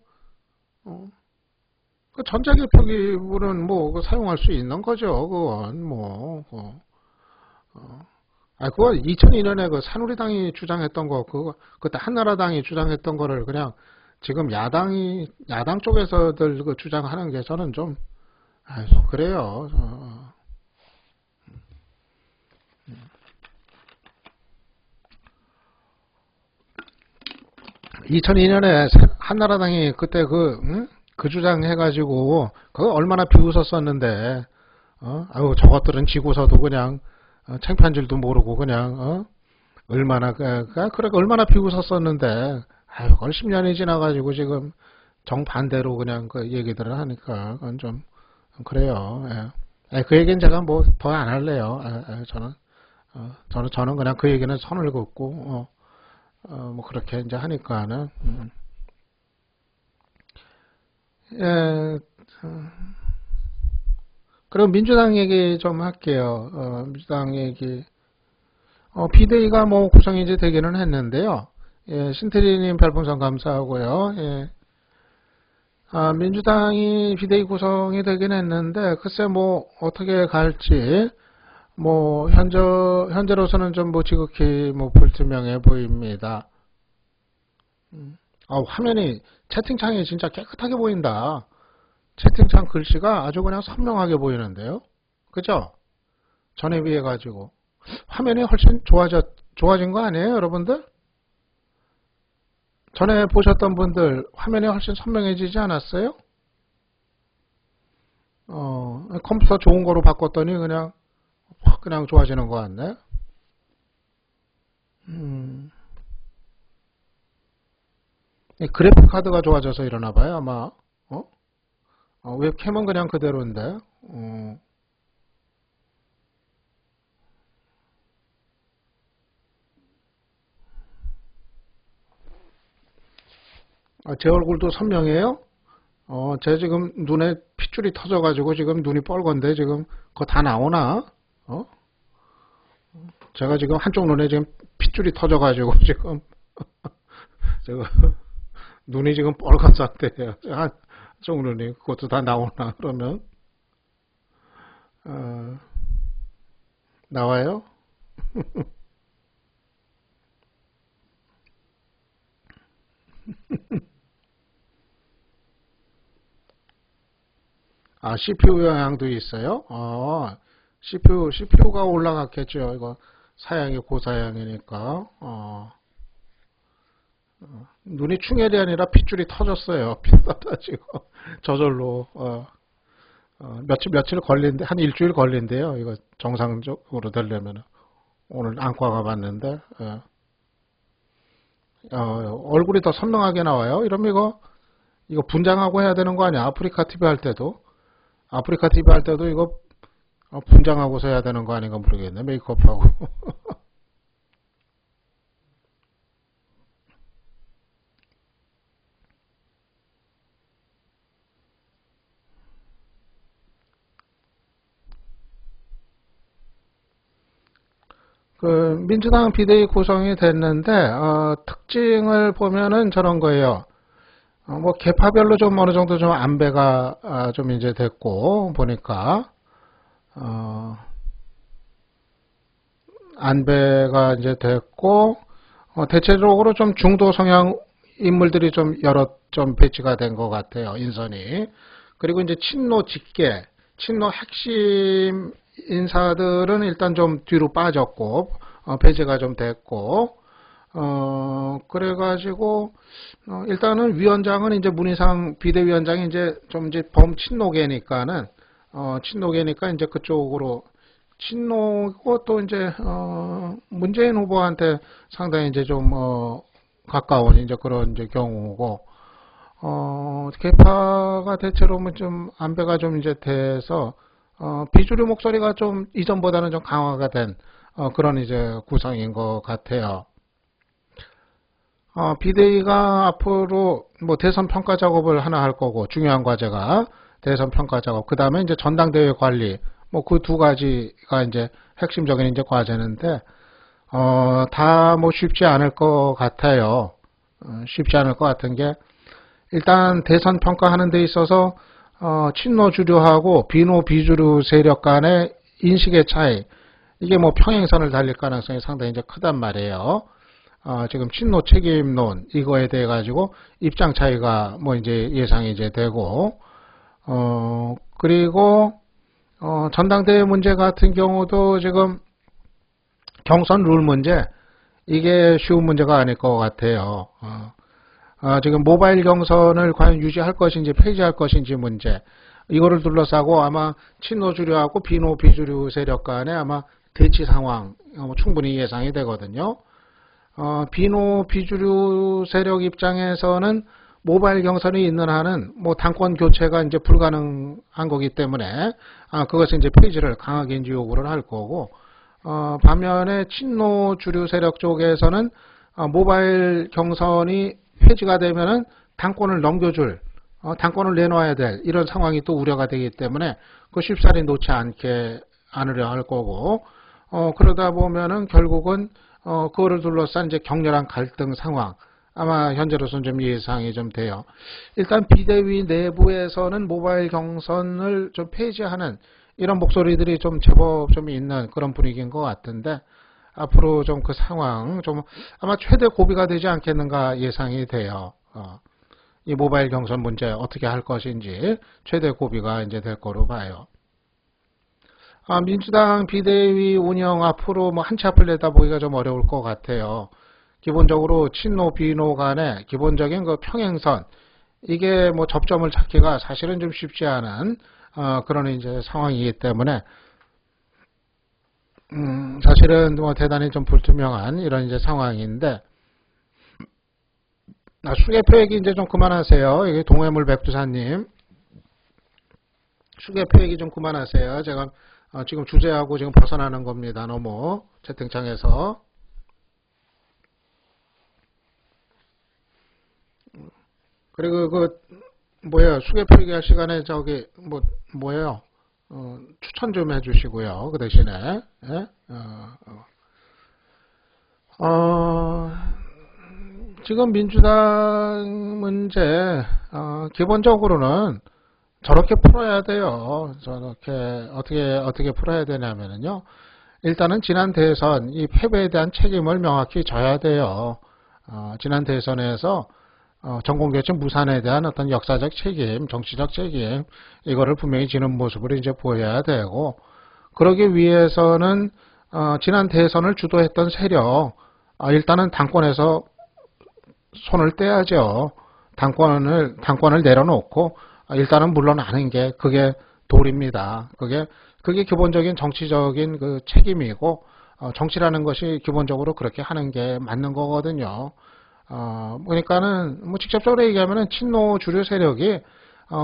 그 전자개표기는 뭐 사용할 수 있는 거죠. 그건 뭐 그거 2002년에 그 새누리당이 주장했던 거 그거 그때 한나라당이 주장했던 거를 그냥 지금 야당 쪽에서들 그 주장하는 게 저는 좀 그래요. 2002년에 한나라당이 그때 그 주장 해가지고 그거 얼마나 비웃었었는데 아유 저것들은 지고서도 그냥 창피한 줄도 모르고 그냥 얼마나 얼마나 비웃었었는데 아유 그걸 10년이 지나가지고 지금 정반대로 그냥 그 얘기들을 하니까 그건 좀 그래요. 예. 그 얘기는 제가 뭐 더 안 할래요. 저는 저는 그냥 그 얘기는 선을 긋고, 뭐 그렇게 이제 하니까는, 예, 그럼 민주당 얘기 좀 할게요. 민주당 얘기. 비대위가 뭐 구성이 이제 되기는 했는데요. 예, 신태리님 별풍선 감사하고요. 예. 민주당이 비대위 구성이 되긴 했는데, 글쎄 뭐 어떻게 갈지, 뭐 현재로서는 좀 뭐 지극히 뭐 불투명해 보입니다. 화면이 채팅창이 진짜 깨끗하게 보인다. 채팅창 글씨가 아주 그냥 선명하게 보이는데요. 그죠? 전에 비해 가지고 화면이 훨씬 좋아진 거 아니에요, 여러분들? 전에 보셨던 분들 화면이 훨씬 선명해지지 않았어요? 컴퓨터 좋은 거로 바꿨더니 그냥 확 그냥 좋아지는 것 같네. 그래픽 카드가 좋아져서 이러나 봐요, 아마. 웹캠은 그냥 그대로인데. 제 얼굴도 선명해요? 제 지금 눈에 핏줄이 터져가지고 지금 눈이 뻘건데 지금 그거 다 나오나? 제가 지금 한쪽 눈에 지금 핏줄이 터져가지고 지금 제가 눈이 지금 뻘건 상태예요. 한쪽 눈이 그것도 다 나오나 그러면 나와요? CPU 영향도 있어요? CPU가 올라갔겠죠. 이거 사양이 고사양이니까. 눈이 충혈이 아니라 핏줄이 터졌어요. 피 터지고 저절로 며칠 걸린데 한 일주일 걸린대요. 이거 정상적으로 되려면 오늘 안과 가봤는데 얼굴이 더 선명하게 나와요. 이러면 이거 분장하고 해야 되는 거 아니야? 아프리카 TV 할 때도 이거 분장하고서 해야 되는 거 아닌가 모르겠네. 메이크업하고. 그 민주당 비대위 구성이 됐는데 특징을 보면은 저런 거예요. 뭐 계파별로 좀 어느 정도 좀 안배가 좀 이제 됐고 보니까 안배가 이제 됐고 대체적으로 좀 중도 성향 인물들이 좀 여러 좀 배치가 된 것 같아요. 인선이. 그리고 이제 친노 직계, 친노 핵심 인사들은 일단 좀 뒤로 빠졌고 배제가 좀 됐고 그래가지고 일단은 위원장은 이제 문희상 비대위원장이 이제 좀 이제 범친노계니까는 친노계니까 이제 그쪽으로 친노고 또 이제 문재인 후보한테 상당히 이제 좀 가까운 이제 그런 이제 경우고 개파가 대체로 좀 안배가 좀 이제 돼서 비주류 목소리가 좀 이전보다는 좀 강화가 된 그런 이제 구성인 것 같아요. 비대위가 앞으로 뭐 대선 평가 작업을 하나 할 거고 중요한 과제가 대선 평가 작업 그 다음에 이제 전당대회 관리 뭐 그 두 가지가 이제 핵심적인 이제 과제인데 다 뭐 쉽지 않을 것 같아요. 쉽지 않을 것 같은 게 일단 대선 평가하는 데 있어서 친노 주류하고 비노 비주류 세력 간의 인식의 차이 이게 뭐 평행선을 달릴 가능성이 상당히 이제 크단 말이에요. 지금 친노 책임론 이거에 대해 가지고 입장 차이가 뭐 이제 예상이 이제 되고 그리고 전당대회 문제 같은 경우도 지금 경선 룰 문제 이게 쉬운 문제가 아닐 것 같아요. 지금 모바일 경선을 과연 유지할 것인지 폐지할 것인지 문제 이거를 둘러싸고 아마 친노주류하고 비노 비주류 세력 간에 아마 대치 상황 충분히 예상이 되거든요. 비노 비주류 세력 입장에서는 모바일 경선이 있는 한은 뭐 당권 교체가 이제 불가능한 거기 때문에 그것을 이제 폐지를 강하게 이제 요구를 할 거고 반면에 친노 주류 세력 쪽에서는 모바일 경선이 폐지가 되면은 당권을 넘겨줄, 당권을 내놓아야 될 이런 상황이 또 우려가 되기 때문에 그 쉽사리 놓지 않으려 할 거고, 그러다 보면은 결국은 그거를 둘러싼 이제 격렬한 갈등 상황, 아마 현재로서는 좀 예상이 좀 돼요. 일단 비대위 내부에서는 모바일 경선을 좀 폐지하는 이런 목소리들이 좀 제법 좀 있는 그런 분위기인 것 같은데, 앞으로 좀 그 상황 좀 아마 최대 고비가 되지 않겠는가 예상이 돼요. 이 모바일 경선 문제 어떻게 할 것인지 최대 고비가 이제 될 거로 봐요. 민주당 비대위 운영 앞으로 뭐 한치 앞을 내다보기가 좀 어려울 것 같아요. 기본적으로 친노 비노 간의 기본적인 그 평행선, 이게 뭐 접점을 찾기가 사실은 좀 쉽지 않은 그런 이제 상황이기 때문에 사실은 뭐 대단히 좀 불투명한 이런 이제 상황인데, 수개표 얘기 이제 좀 그만하세요. 이게 동해물 백두산님, 수개표 얘기 좀 그만하세요. 제가 지금 주제하고 지금 벗어나는 겁니다. 너무 채팅창에서. 그리고 그 뭐예요? 수개표 얘기할 시간에 저기 뭐예요? 추천 좀 해주시고요. 그 대신에 예? 지금 민주당 문제 기본적으로는 저렇게 풀어야 돼요. 저렇게 어떻게 풀어야 되냐면요. 일단은 지난 대선 이 패배에 대한 책임을 명확히 져야 돼요. 지난 대선에서 정권교체 무산에 대한 어떤 역사적 책임, 정치적 책임, 이거를 분명히 지는 모습을 이제 보여야 되고, 그러기 위해서는 지난 대선을 주도했던 세력, 일단은 당권에서 손을 떼야죠. 당권을 내려놓고 일단은 물러나는 게 그게 도리입니다. 그게 기본적인 정치적인 그 책임이고, 정치라는 것이 기본적으로 그렇게 하는 게 맞는 거거든요. 그러니까는 뭐 직접적으로 얘기하면은 친노 주류 세력이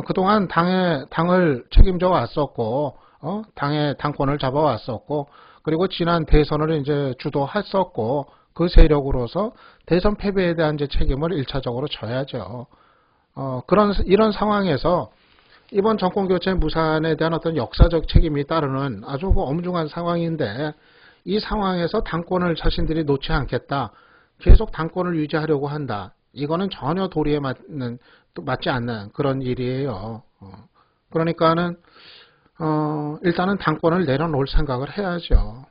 그동안 당을 책임져 왔었고, 당의 당권을 잡아왔었고, 그리고 지난 대선을 이제 주도했었고, 그 세력으로서 대선 패배에 대한 이제 책임을 1차적으로 져야죠. 이런 상황에서 이번 정권 교체 무산에 대한 어떤 역사적 책임이 따르는 아주 엄중한 상황인데, 이 상황에서 당권을 자신들이 놓지 않겠다, 계속 당권을 유지하려고 한다, 이거는 전혀 도리에 맞지 않는 그런 일이에요. 그러니까는 일단은 당권을 내려놓을 생각을 해야죠.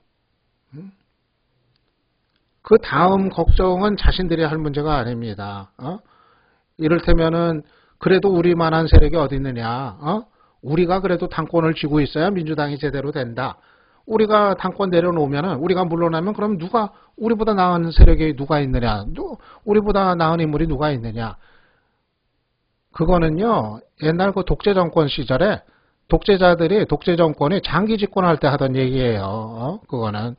그 다음 걱정은 자신들이 할 문제가 아닙니다. 이를테면은 그래도 우리만한 세력이 어디 있느냐, 우리가 그래도 당권을 쥐고 있어야 민주당이 제대로 된다. 우리가 당권 내려놓으면은, 우리가 물러나면 그럼 우리보다 나은 세력이 누가 있느냐, 우리보다 나은 인물이 누가 있느냐. 그거는요, 옛날 그 독재 정권 시절에 독재자들이 독재 정권이 장기 집권할 때 하던 얘기예요. 그거는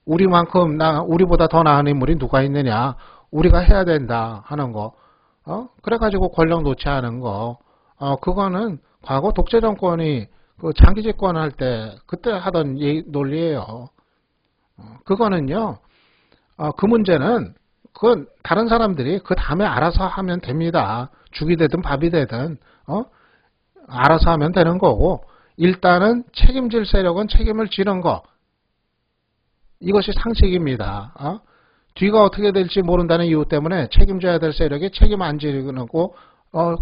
우리보다 더 나은 인물이 누가 있느냐, 우리가 해야 된다 하는 거, 그래가지고 권력 놓지 않은 거, 그거는 과거 독재 정권이 그 장기 집권할 때 그때 하던 논리예요. 그거는요, 그 문제는 그건 다른 사람들이 그 다음에 알아서 하면 됩니다. 죽이 되든 밥이 되든 알아서 하면 되는 거고, 일단은 책임질 세력은 책임을 지는 거, 이것이 상식입니다. 뒤가 어떻게 될지 모른다는 이유 때문에 책임져야 될 세력이 책임 안 지고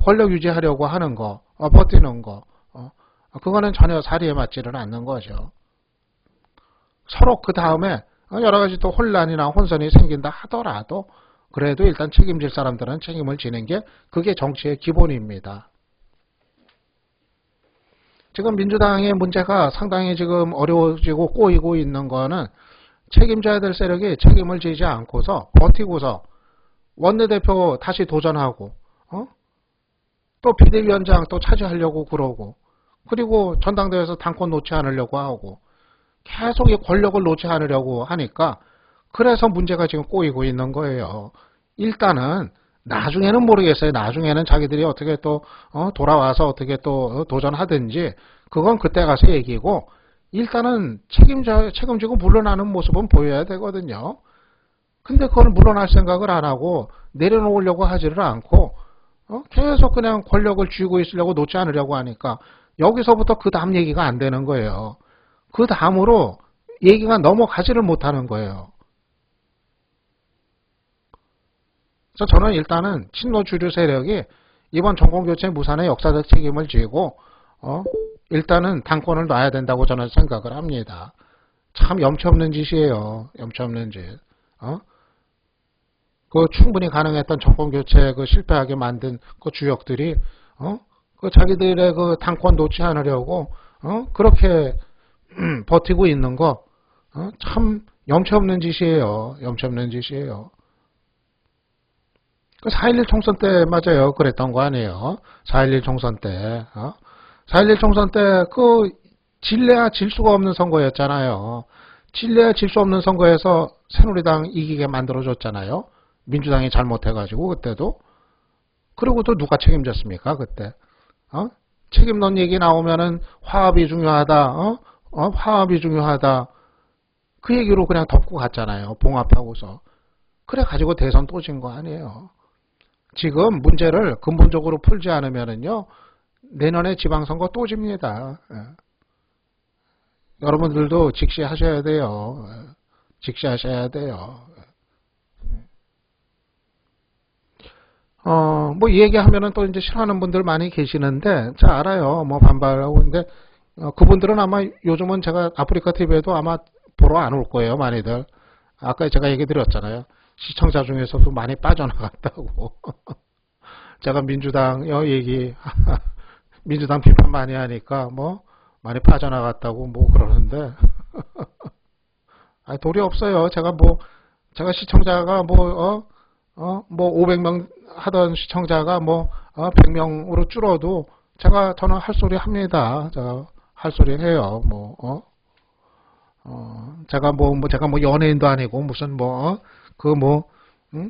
권력 유지하려고 하는 거, 버티는 거, 그거는 전혀 사리에 맞지를 않는 거죠. 서로 그 다음에 여러 가지 또 혼란이나 혼선이 생긴다 하더라도 그래도 일단 책임질 사람들은 책임을 지는 게 그게 정치의 기본입니다. 지금 민주당의 문제가 상당히 지금 어려워지고 꼬이고 있는 거는, 책임져야 될 세력이 책임을 지지 않고서 버티고서 원내대표 다시 도전하고 또 비대위원장 또 차지하려고 그러고, 그리고 전당대회에서 당권 놓지 않으려고 하고, 계속 이 권력을 놓지 않으려고 하니까 그래서 문제가 지금 꼬이고 있는 거예요. 일단은 나중에는 모르겠어요. 나중에는 자기들이 어떻게 또 돌아와서 어떻게 또 도전하든지, 그건 그때 가서 얘기고, 일단은 책임지고 물러나는 모습은 보여야 되거든요. 근데 그걸 물러날 생각을 안 하고 내려놓으려고 하지를 않고 계속 그냥 권력을 쥐고 있으려고 놓지 않으려고 하니까 여기서부터 그 다음 얘기가 안 되는 거예요. 그 다음으로 얘기가 넘어가지를 못하는 거예요. 그래서 저는 일단은 친노 주류 세력이 이번 정권교체 무산의 역사적 책임을 지고 일단은 당권을 놔야 된다고 저는 생각을 합니다. 참 염치 없는 짓이에요. 염치 없는 짓. 그 충분히 가능했던 정권교체 그 실패하게 만든 그 주역들이 그 자기들의 그 당권 놓지 않으려고 그렇게 버티고 있는 거 참 염치 없는 짓이에요. 염치 없는 짓이에요. 그 4.11 총선 때 맞아요. 그랬던 거 아니에요. 4.11 총선 때. 4.11 총선 때 그 질래야 질 수가 없는 선거였잖아요. 질래야 질 수 없는 선거에서 새누리당 이기게 만들어줬잖아요. 민주당이 잘못해가지고 그때도. 그리고 또 누가 책임졌습니까? 그때. 책임론 얘기 나오면은 화합이 중요하다. 화합이 중요하다. 그 얘기로 그냥 덮고 갔잖아요. 봉합하고서. 그래 가지고 대선 또 진 거 아니에요. 지금 문제를 근본적으로 풀지 않으면은요, 내년에 지방선거 또 집니다. 여러분들도 직시하셔야 돼요. 직시하셔야 돼요. 뭐, 이 얘기하면은 또 이제 싫어하는 분들 많이 계시는데, 자, 알아요. 뭐, 반발하고. 근데, 그분들은 아마 요즘은 제가 아프리카 TV에도 아마 보러 안 올 거예요. 많이들. 아까 제가 얘기 드렸잖아요. 시청자 중에서도 많이 빠져나갔다고. 제가 민주당 얘기, 민주당 비판 많이 하니까 뭐 많이 빠져나갔다고 뭐 그러는데 아니, 도리 없어요. 제가 시청자가 뭐 500명 하던 시청자가 뭐 100명으로 줄어도 저는 할 소리 합니다. 제가 할 소리 해요. 제가 뭐 연예인도 아니고 무슨 응?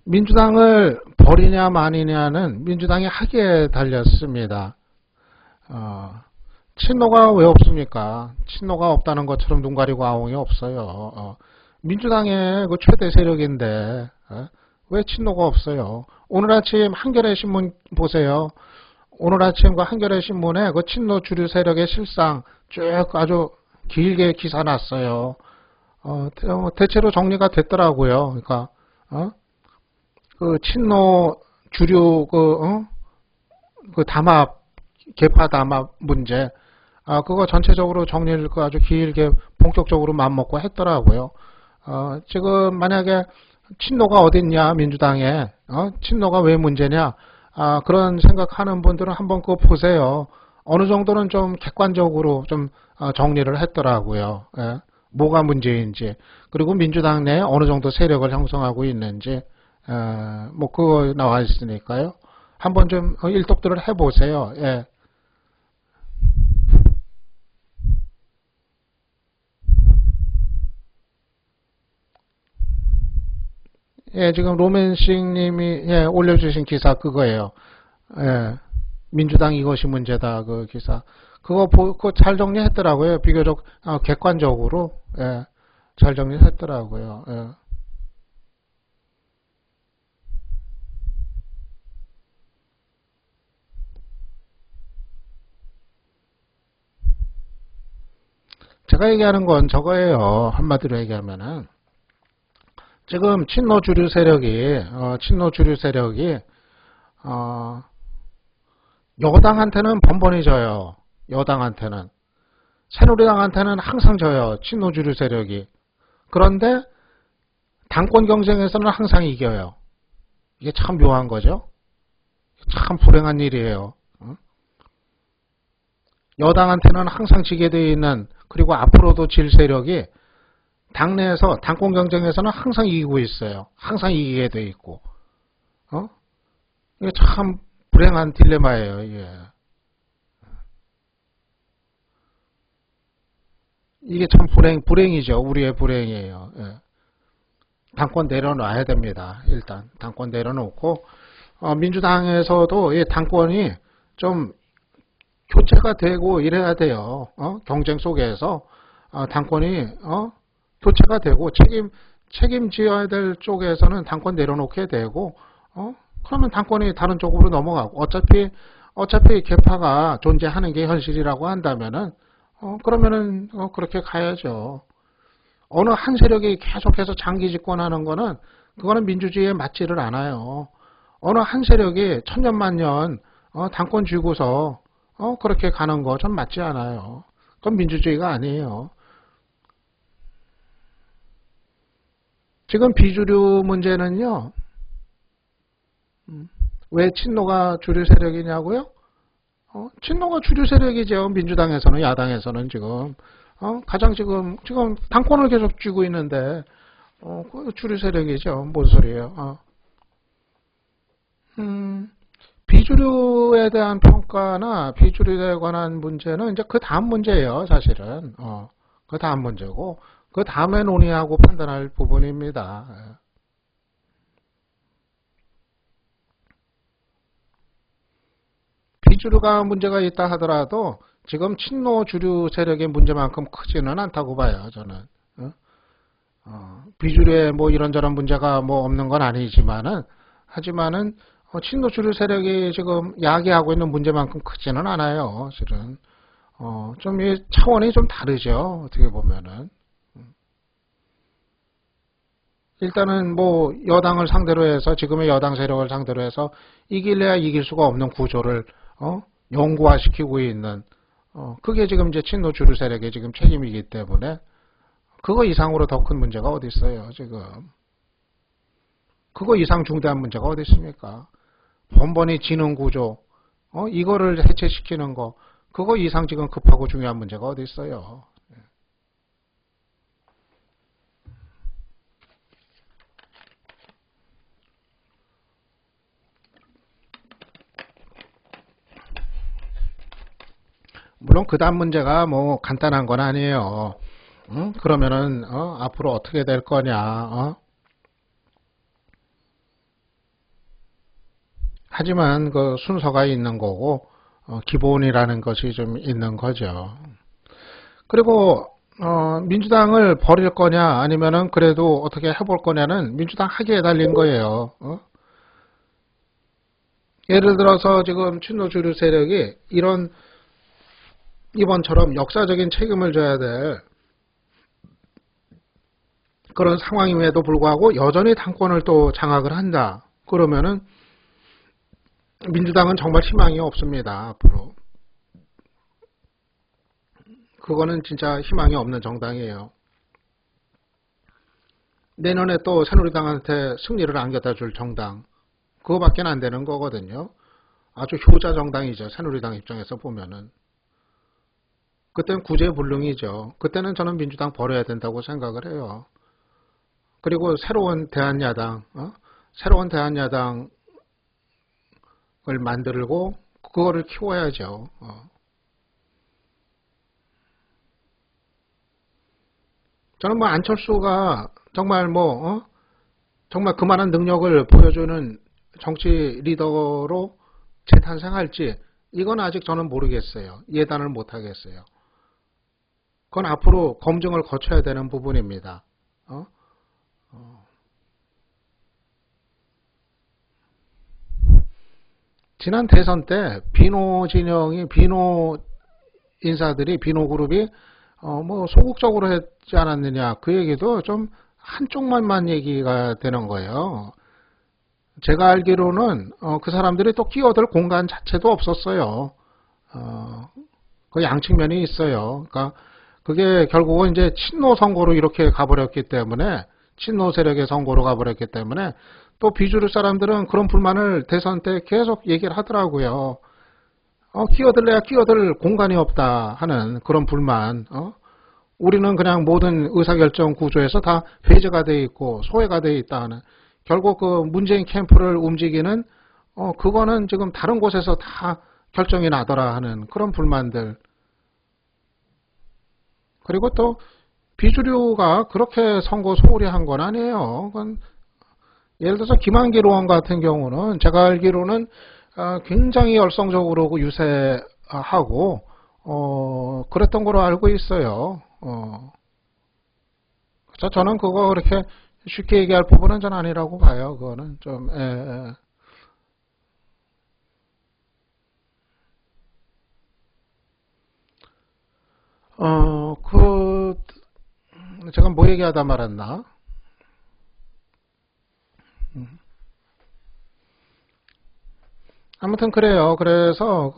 민주당을 버리냐 마니냐는 민주당이 하기에 달렸습니다. 친노가 왜 없습니까? 친노가 없다는 것처럼 눈 가리고 아웅이 없어요. 민주당의 그 최대 세력인데 왜 친노가 없어요? 오늘 아침 한겨레 신문 보세요. 오늘 아침과 한겨레 신문에 그 친노 주류 세력의 실상 쭉 아주 길게 기사 났어요. 대체로 정리가 됐더라고요. 그러니까 그 친노 주류 그 담합 개파 담합 문제 그거 전체적으로 정리를 그 아주 길게 본격적으로 맘먹고 했더라고요. 지금 만약에 친노가 어딨냐 민주당에 친노가 왜 문제냐 그런 생각하는 분들은 한번 그거 보세요. 어느 정도는 좀 객관적으로 좀 정리를 했더라고요. 예. 뭐가 문제인지 그리고 민주당 내에 어느 정도 세력을 형성하고 있는지 뭐 그거 나와 있으니까요. 한번 좀 일독들을 해보세요. 예. 예, 지금 로맨싱님이 올려주신 기사 그거예요. 예, 민주당 이것이 문제다 그 기사. 그거 잘 정리했더라고요. 비교적 객관적으로 잘 정리했더라고요. 예. 제가 얘기하는 건 저거예요. 한마디로 얘기하면은 지금 친노 주류 세력이 여당한테는 번번이 져요. 여당한테는 새누리당한테는 항상 져요. 친노 주류 세력이. 그런데 당권 경쟁에서는 항상 이겨요. 이게 참 묘한 거죠. 참 불행한 일이에요. 여당한테는 항상 지게 되어 있는 그리고 앞으로도 질 세력이 당내에서 당권 경쟁에서는 항상 이기고 있어요. 항상 이기게 돼 있고. 이게 참 불행한 딜레마예요. 이게 참 불행이죠. 우리의 불행이에요. 예. 당권 내려놔야 됩니다. 일단 당권 내려놓고 민주당에서도 이 당권이 좀 교체가 되고 이래야 돼요. 경쟁 속에서 당권이 교체가 되고 책임져야 될 쪽에서는 당권 내려놓게 되고 그러면 당권이 다른 쪽으로 넘어가고 어차피 개파가 존재하는 게 현실이라고 한다면은 그러면은 그렇게 가야죠. 어느 한 세력이 계속해서 장기 집권하는 거는 그거는 민주주의에 맞지를 않아요. 어느 한 세력이 천년만년 당권 쥐고서 그렇게 가는 거 좀 맞지 않아요. 그건 민주주의가 아니에요. 지금 비주류 문제는요. 왜 친노가 주류 세력이냐고요? 친노가 주류 세력이죠. 민주당에서는 야당에서는 지금 가장 지금 당권을 계속 쥐고 있는데 그 주류 세력이죠. 뭔 소리예요? 비주류에 대한 평가나 비주류에 관한 문제는 이제 그 다음 문제예요. 사실은 그 다음 문제고 그 다음에 논의하고 판단할 부분입니다. 비주류가 문제가 있다 하더라도 지금 친노 주류 세력의 문제만큼 크지는 않다고 봐요. 저는 비주류에 뭐 이런저런 문제가 뭐 없는 건 아니지만은 하지만은 친노 주류 세력이 지금 야기하고 있는 문제만큼 크지는 않아요. 실은 좀 이 차원이 좀 다르죠. 어떻게 보면은 일단은 뭐 여당을 상대로 해서 지금의 여당 세력을 상대로 해서 이길래야 이길 수가 없는 구조를 영구화시키고 있는 그게 지금 이제 친노 주류 세력의 지금 책임이기 때문에 그거 이상으로 더 큰 문제가 어디 있어요. 지금 그거 이상 중대한 문제가 어디 있습니까? 번번이 지능 구조 이거를 해체시키는 거 그거 이상 지금 급하고 중요한 문제가 어디 있어요. 물론 그 다음 문제가 뭐 간단한 건 아니에요. 그러면은 앞으로 어떻게 될 거냐. 하지만 그 순서가 있는 거고 기본이라는 것이 좀 있는 거죠. 그리고 민주당을 버릴 거냐 아니면은 그래도 어떻게 해볼 거냐는 민주당 하기에 달린 거예요. 예를 들어서 지금 친노주류 세력이 이번처럼 역사적인 책임을 져야 될 그런 상황임에도 불구하고 여전히 당권을 또 장악을 한다. 그러면은 민주당은 정말 희망이 없습니다. 앞으로. 그거는 진짜 희망이 없는 정당이에요. 내년에 또 새누리당한테 승리를 안겨다 줄 정당. 그거밖에 안 되는 거거든요. 아주 효자 정당이죠. 새누리당 입장에서 보면은. 그때는 구제불능이죠. 그때는 저는 민주당 버려야 된다고 생각을 해요. 그리고 새로운 대한야당을 만들고 그거를 키워야죠. 저는 뭐 안철수가 정말 정말 그만한 능력을 보여주는 정치 리더로 재탄생할지 이건 아직 저는 모르겠어요. 예단을 못하겠어요. 그건 앞으로 검증을 거쳐야 되는 부분입니다. 지난 대선 때 비노 진영이 비노 인사들이 비노 그룹이 뭐 소극적으로 했지 않았느냐 그 얘기도 좀 한쪽만 얘기가 되는 거예요. 제가 알기로는 그 사람들이 또 끼어들 공간 자체도 없었어요. 그 양측면이 있어요. 그러니까 그게 결국은 이제 친노 선거로 이렇게 가버렸기 때문에 친노 세력의 선거로 가버렸기 때문에 또 비주류 사람들은 그런 불만을 대선 때 계속 얘기를 하더라고요. 끼어들래야 끼어들 공간이 없다 하는 그런 불만. 우리는 그냥 모든 의사결정 구조에서 다 배제가 돼 있고 소외가 돼 있다 하는. 결국 그 문재인 캠프를 움직이는 그거는 지금 다른 곳에서 다 결정이 나더라 하는 그런 불만들. 그리고 또 비주류가 그렇게 선거 소홀히 한 건 아니에요. 그건 예를 들어서 김한길 의원 같은 경우는 제가 알기로는 굉장히 열성적으로 유세하고 그랬던 걸로 알고 있어요. 그래서 저는 그거 그렇게 쉽게 얘기할 부분은 전 아니라고 봐요. 그거는 좀 제가 뭐 얘기하다 말았나? 아무튼 그래요. 그래서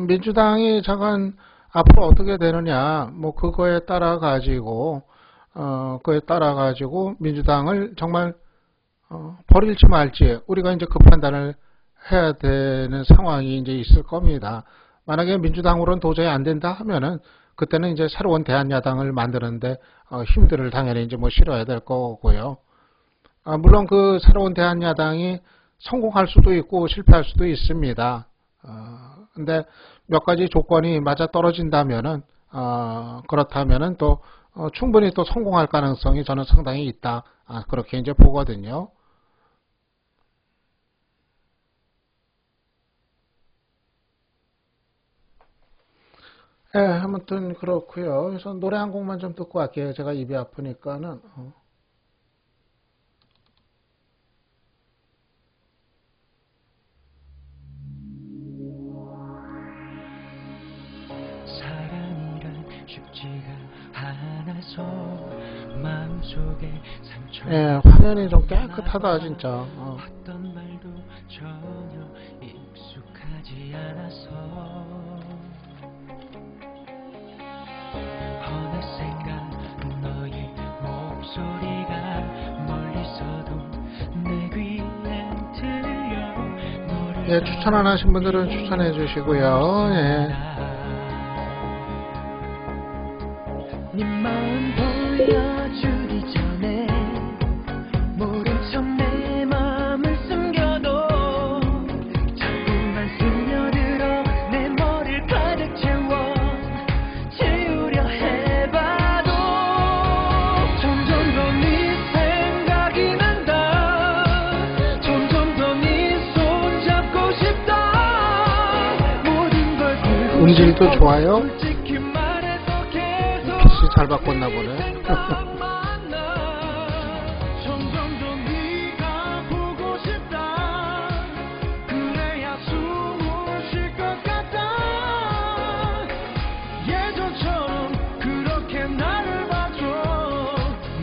민주당이 잠깐 앞으로 어떻게 되느냐, 뭐 그거에 따라 가지고 민주당을 정말 버릴지 말지 우리가 이제 그 판단을 해야 되는 상황이 이제 있을 겁니다. 만약에 민주당으로는 도저히 안 된다 하면은 그때는 이제 새로운 대한야당을 만드는데 힘들을 당연히 이제 뭐 실어야 될 거고요. 물론 그 새로운 대한야당이 성공할 수도 있고 실패할 수도 있습니다. 근데 몇 가지 조건이 맞아 떨어진다면은 그렇다면은 또 충분히 또 성공할 가능성이 저는 상당히 있다. 그렇게 이제 보거든요. 예, 아무튼 그렇고요. 그래서 노래 한 곡만 좀 듣고 갈게요. 제가 입이 아프니까는. 사랑이란 쉽지가 않아서 마음속에 상처 예, 화면이 좀 깨끗하다 진짜. 어떤 말도 전혀 익숙하지 않아서 어느샌가 너의 목소리가 멀리서도 내 귀에 들려 너를 예, 추천 안 하신 분들은 추천해 주시고요. 예. 네 마음 보여주기 전에 모른 척 내 마음을 숨겨도 자꾸만 스며들어 내 머리를 가득 채워 지우려 해봐도 점점 더 네 생각이 난다 점점 더 네 손 잡고 싶다 모든 걸 풀고 음질도 싶어 좋아요. 솔직히 말해서 계속 PC 잘 바꿨나 보네. 점점 더 네가 보고 싶다 그래야 숨을 쉴 것 같다 예전처럼 그렇게 나를 봐줘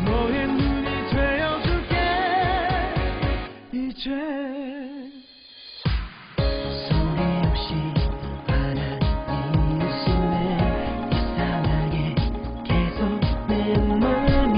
너의 눈이 되어줄게 이제 소리 없이 바람이 웃음에 이상하게 계속 내 맘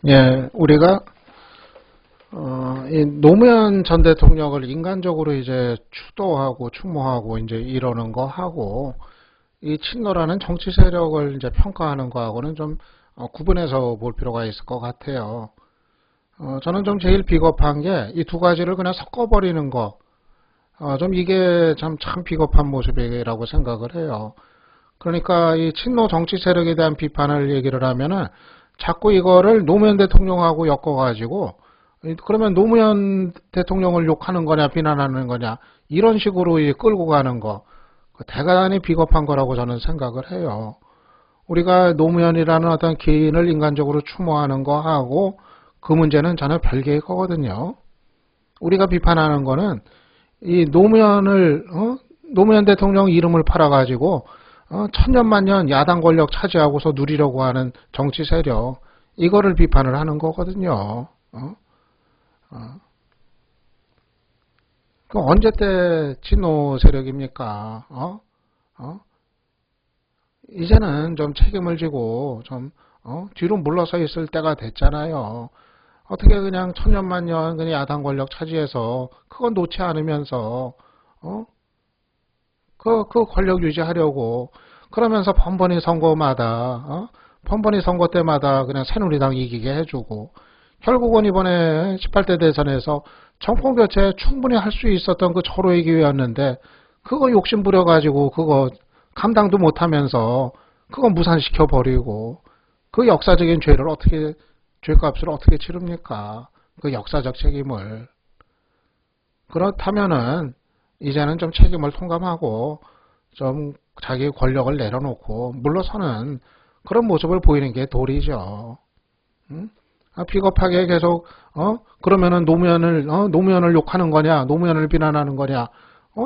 예, 우리가 이 노무현 전 대통령을 인간적으로 이제 추도하고 추모하고 이제 이러는 거 하고 이 친노라는 정치 세력을 이제 평가하는 거하고는 좀 구분해서 볼 필요가 있을 것 같아요. 저는 좀 제일 비겁한 게 이 두 가지를 그냥 섞어버리는 거, 좀 이게 참 비겁한 모습이라고 생각을 해요. 그러니까 이 친노 정치 세력에 대한 비판을 얘기를 하면은 자꾸 이거를 노무현 대통령하고 엮어가지고 그러면 노무현 대통령을 욕하는 거냐 비난하는 거냐 이런 식으로 끌고 가는 거 대단히 비겁한 거라고 저는 생각을 해요. 우리가 노무현이라는 어떤 개인을 인간적으로 추모하는 거 하고 그 문제는 전혀 별개의 거거든요. 우리가 비판하는 거는 이 노무현 대통령 이름을 팔아가지고 천년만년 야당 권력 차지하고서 누리려고 하는 정치 세력 이거를 비판을 하는 거거든요. 그 언제 때 친노 세력입니까? 이제는 좀 책임을 지고 좀 뒤로 물러서 있을 때가 됐잖아요. 어떻게 그냥 천년만년 그냥 야당 권력 차지해서 그건 놓지 않으면서 그 권력 유지하려고 그러면서 번번이 선거마다 번번이 선거 때마다 그냥 새누리당 이기게 해주고 결국은 이번에 18대 대선에서 정권 교체 충분히 할 수 있었던 그 절호의 기회였는데 그거 욕심 부려가지고 그거 감당도 못하면서 그거 무산시켜 버리고 그 역사적인 죄값을 어떻게 치릅니까? 그 역사적 책임을. 그렇다면은 이제는 좀 책임을 통감하고 좀 자기 권력을 내려놓고 물러서는 그런 모습을 보이는 게 도리죠. 응? 비겁하게 계속 그러면은 노무현을 욕하는 거냐, 노무현을 비난하는 거냐,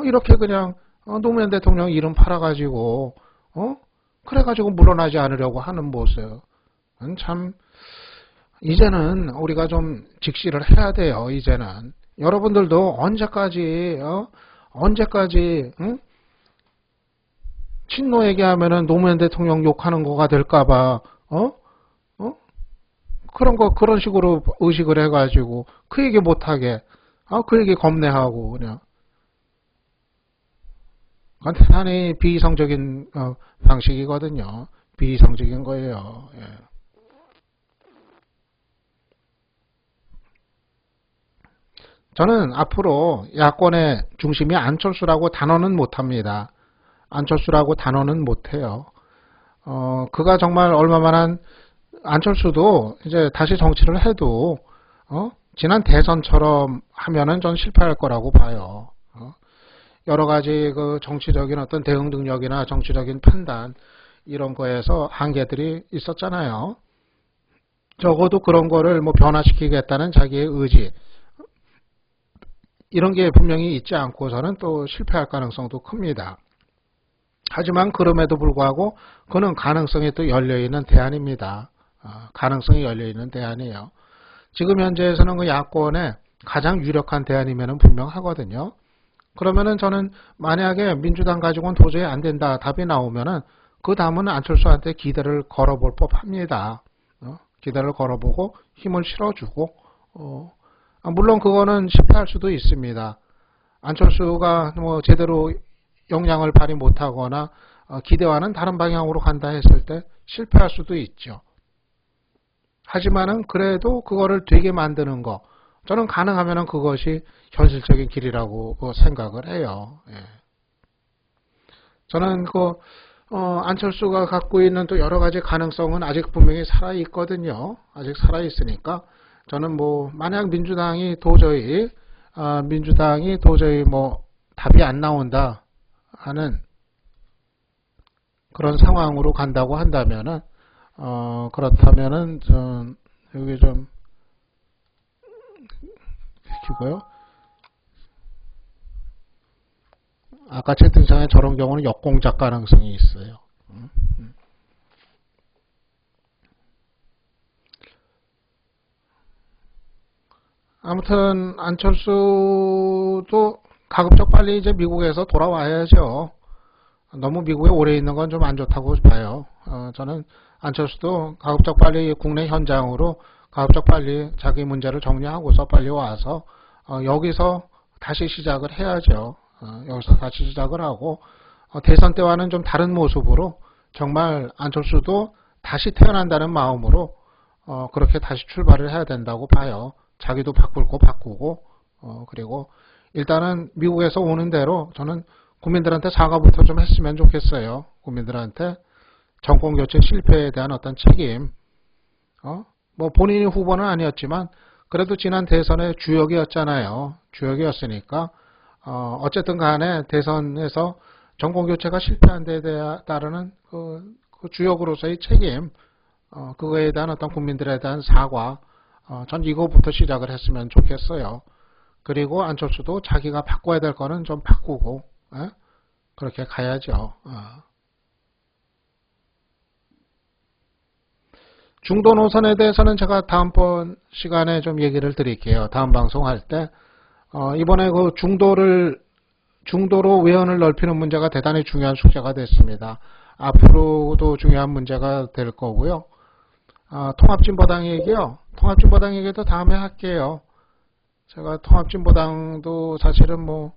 이렇게 그냥 노무현 대통령 이름 팔아가지고 그래가지고 물러나지 않으려고 하는 모습. 참 이제는 우리가 좀 직시를 해야 돼요. 이제는 여러분들도 언제까지 응? 친노 얘기하면은 노무현 대통령 욕하는 거가 될까봐 그런 식으로 의식을 해가지고 그 얘기 못하게 그 얘기 겁내하고 그냥 그건 대단히 비이성적인 방식이거든요. 비이성적인 거예요. 예. 저는 앞으로 야권의 중심이 안철수라고 단언은 못합니다. 안철수라고 단언은 못해요. 그가 정말 얼마만한 안철수도 이제 다시 정치를 해도 지난 대선처럼 하면은 전 실패할 거라고 봐요. 여러 가지 그 정치적인 어떤 대응 능력이나 정치적인 판단 이런 거에서 한계들이 있었잖아요. 적어도 그런 거를 뭐 변화시키겠다는 자기의 의지 이런 게 분명히 있지 않고서는 또 실패할 가능성도 큽니다. 하지만 그럼에도 불구하고 그는 가능성이 또 열려있는 대안입니다. 가능성이 열려있는 대안이에요. 지금 현재에서는 그 야권의 가장 유력한 대안이면 분명하거든요. 그러면은 저는 만약에 민주당 가지고는 도저히 안 된다 답이 나오면은 그 다음은 안철수한테 기대를 걸어볼 법합니다. 기대를 걸어보고 힘을 실어주고 물론 그거는 실패할 수도 있습니다. 안철수가 뭐 제대로 역량을 발휘 못하거나 기대와는 다른 방향으로 간다 했을 때 실패할 수도 있죠. 하지만은 그래도 그거를 되게 만드는 거 저는 가능하면은 그것이 현실적인 길이라고 생각을 해요. 예. 저는 안철수가 갖고 있는 또 여러 가지 가능성은 아직 분명히 살아 있거든요. 아직 살아 있으니까 저는 뭐 만약 민주당이 도저히 뭐 답이 안 나온다 하는 그런 상황으로 간다고 한다면은 그렇다면은 여기 좀 시키고요. 아까 채팅창에 저런 경우는 역공작 가능성이 있어요. 아무튼 안철수도 가급적 빨리 이제 미국에서 돌아와야죠. 너무 미국에 오래 있는 건 좀 안 좋다고 봐요. 저는 안철수도 가급적 빨리 국내 현장으로 가급적 빨리 자기 문제를 정리하고서 빨리 와서 여기서 다시 시작을 해야죠. 여기서 다시 시작을 하고 대선 때와는 좀 다른 모습으로 정말 안철수도 다시 태어난다는 마음으로 그렇게 다시 출발을 해야 된다고 봐요. 자기도 바꿀 거 바꾸고 그리고 일단은 미국에서 오는 대로 저는 국민들한테 사과부터 좀 했으면 좋겠어요. 국민들한테 정권교체 실패에 대한 어떤 책임 뭐 본인이 후보는 아니었지만 그래도 지난 대선의 주역이었잖아요. 주역이었으니까 어쨌든 간에 대선에서 정권교체가 실패한 데에 따르는 그 주역으로서의 책임 그거에 대한 어떤 국민들에 대한 사과 전 이거부터 시작을 했으면 좋겠어요. 그리고 안철수도 자기가 바꿔야 될 거는 좀 바꾸고 그렇게 가야죠. 중도 노선에 대해서는 제가 다음번 시간에 좀 얘기를 드릴게요. 다음 방송할 때 이번에 그 중도로 외연을 넓히는 문제가 대단히 중요한 숙제가 됐습니다. 앞으로도 중요한 문제가 될 거고요. 통합진보당 얘기요. 통합진보당 얘기도 다음에 할게요. 제가 통합진보당도 사실은 뭐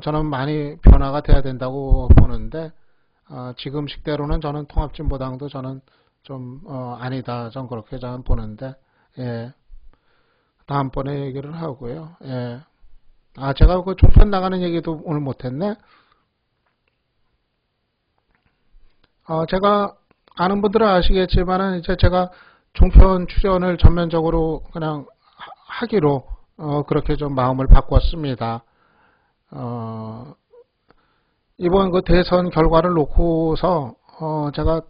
저는 많이 변화가 돼야 된다고 보는데 지금 식대로는 저는 통합진보당도 저는 좀 아니다. 전 그렇게 저는 보는데 예. 다음번에 얘기를 하고요. 예. 제가 그 종편 나가는 얘기도 오늘 못했네. 제가 아는 분들은 아시겠지만은 이제 제가 종편 출연을 전면적으로 그냥 하기로 그렇게 좀 마음을 바꿨습니다. 이번 그 대선 결과를 놓고서 제가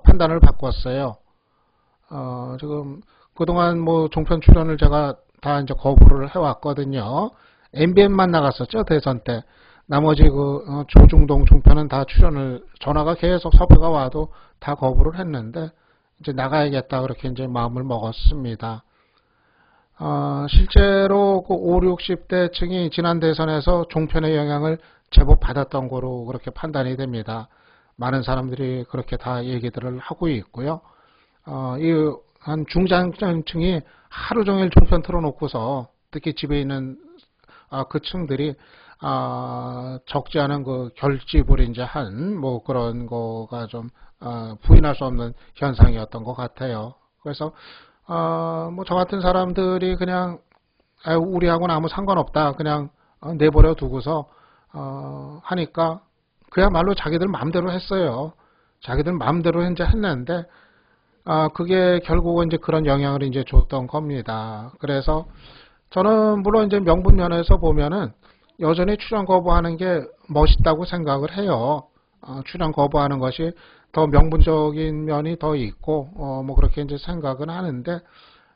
판단을 바꿨어요. 지금 그동안 뭐 종편 출연을 제가 다 이제 거부를 해왔거든요. MBN만 나갔었죠 대선 때. 나머지 그 조중동 종편은 다 출연을 전화가 계속 섭외가 와도 다 거부를 했는데 이제 나가야겠다 그렇게 이제 마음을 먹었습니다. 실제로 그 5, 60대층이 지난 대선에서 종편의 영향을 제법 받았던 거로 그렇게 판단이 됩니다. 많은 사람들이 그렇게 다 얘기들을 하고 있고요. 이 한 중장년층이 하루 종일 종편 틀어놓고서 특히 집에 있는 그 층들이 적지 않은 그 결집을 이제 한 뭐 그런 거가 좀 부인할 수 없는 현상이었던 것 같아요. 그래서 뭐 저 같은 사람들이 그냥 우리하고는 아무 상관없다 그냥 내버려 두고서 하니까 그야말로 자기들 마음대로 했어요. 자기들 마음대로 이제 했는데 그게 결국은 이제 그런 영향을 이제 줬던 겁니다. 그래서 저는 물론 이제 명분면에서 보면은 여전히 출연 거부하는 게 멋있다고 생각을 해요. 출연 거부하는 것이 더 명분적인 면이 더 있고 뭐 그렇게 이제 생각은 하는데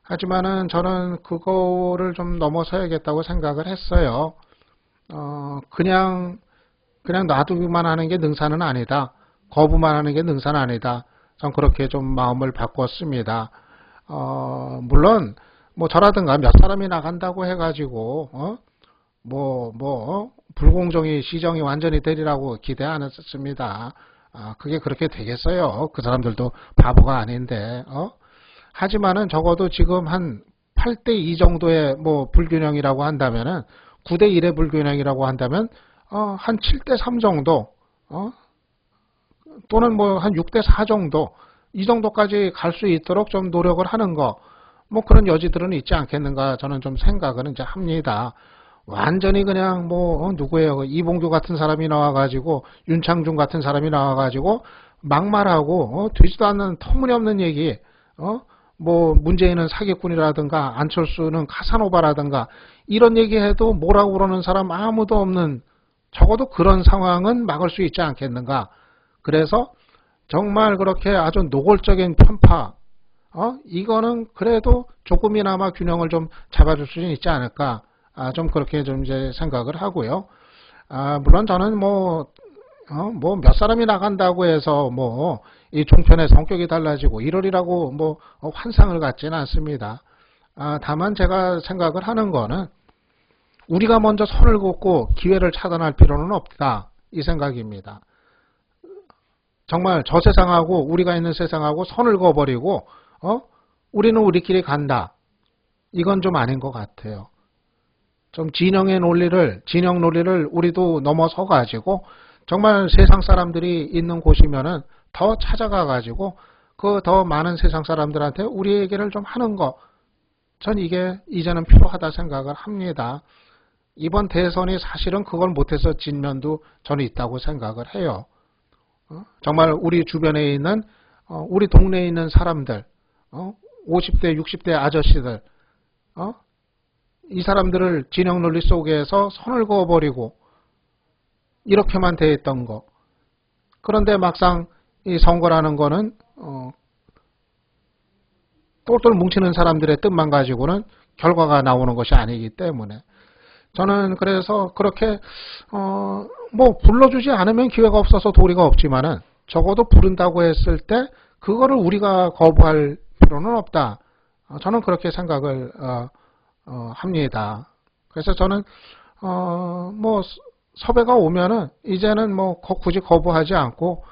하지만은 저는 그거를 좀 넘어서야겠다고 생각을 했어요. 그냥 놔두기만 하는 게 능사는 아니다. 거부만 하는 게 능사는 아니다. 전 그렇게 좀 마음을 바꿨습니다. 물론 뭐 저라든가 몇 사람이 나간다고 해가지고 불공정이 시정이 완전히 되리라고 기대 안 했습니다. 그게 그렇게 되겠어요. 그 사람들도 바보가 아닌데 하지만은 적어도 지금 한 8대2 정도의 뭐 불균형이라고 한다면은 9대1의 불균형이라고 한다면 한 7대3 정도 또는 뭐 한 6대4 정도 이 정도까지 갈 수 있도록 좀 노력을 하는 거 뭐 그런 여지들은 있지 않겠는가 저는 좀 생각을 이제 합니다. 완전히 그냥 뭐 누구예요? 이봉규 같은 사람이 나와가지고 윤창중 같은 사람이 나와가지고 막말하고 되지도 않는 터무니없는 얘기 뭐 문재인은 사기꾼이라든가 안철수는 카사노바라든가 이런 얘기해도 뭐라고 그러는 사람 아무도 없는 적어도 그런 상황은 막을 수 있지 않겠는가. 그래서 정말 그렇게 아주 노골적인 편파 이거는 그래도 조금이나마 균형을 좀 잡아줄 수는 있지 않을까. 좀 그렇게 좀 이제 생각을 하고요. 물론 저는 뭐 몇 사람이 나간다고 해서 뭐 이 종편의 성격이 달라지고 이러리라고 뭐 환상을 갖지는 않습니다. 다만 제가 생각을 하는 거는 우리가 먼저 선을 긋고 기회를 차단할 필요는 없다. 이 생각입니다. 정말 저 세상하고 우리가 있는 세상하고 선을 그어버리고 우리는 우리끼리 간다. 이건 좀 아닌 것 같아요. 좀 진영 논리를 우리도 넘어서 가지고 정말 세상 사람들이 있는 곳이면은 더 찾아가 가지고 그 더 많은 세상 사람들한테 우리 얘기를 좀 하는 거, 전 이게 이제는 필요하다 생각을 합니다. 이번 대선이 사실은 그걸 못해서 진 면도 저는 있다고 생각을 해요. 정말 우리 주변에 있는 우리 동네에 있는 사람들, 50대 60대 아저씨들, 이 사람들을 진영 논리 속에서 선을 그어버리고 이렇게만 돼 있던 거. 그런데 막상 이 선거라는 거는 똘똘 뭉치는 사람들의 뜻만 가지고는 결과가 나오는 것이 아니기 때문에 저는 그래서 그렇게 뭐 불러주지 않으면 기회가 없어서 도리가 없지만은 적어도 부른다고 했을 때 그거를 우리가 거부할 필요는 없다. 저는 그렇게 생각을 합니다. 그래서 저는 뭐 섭외가 오면은 이제는 뭐 굳이 거부하지 않고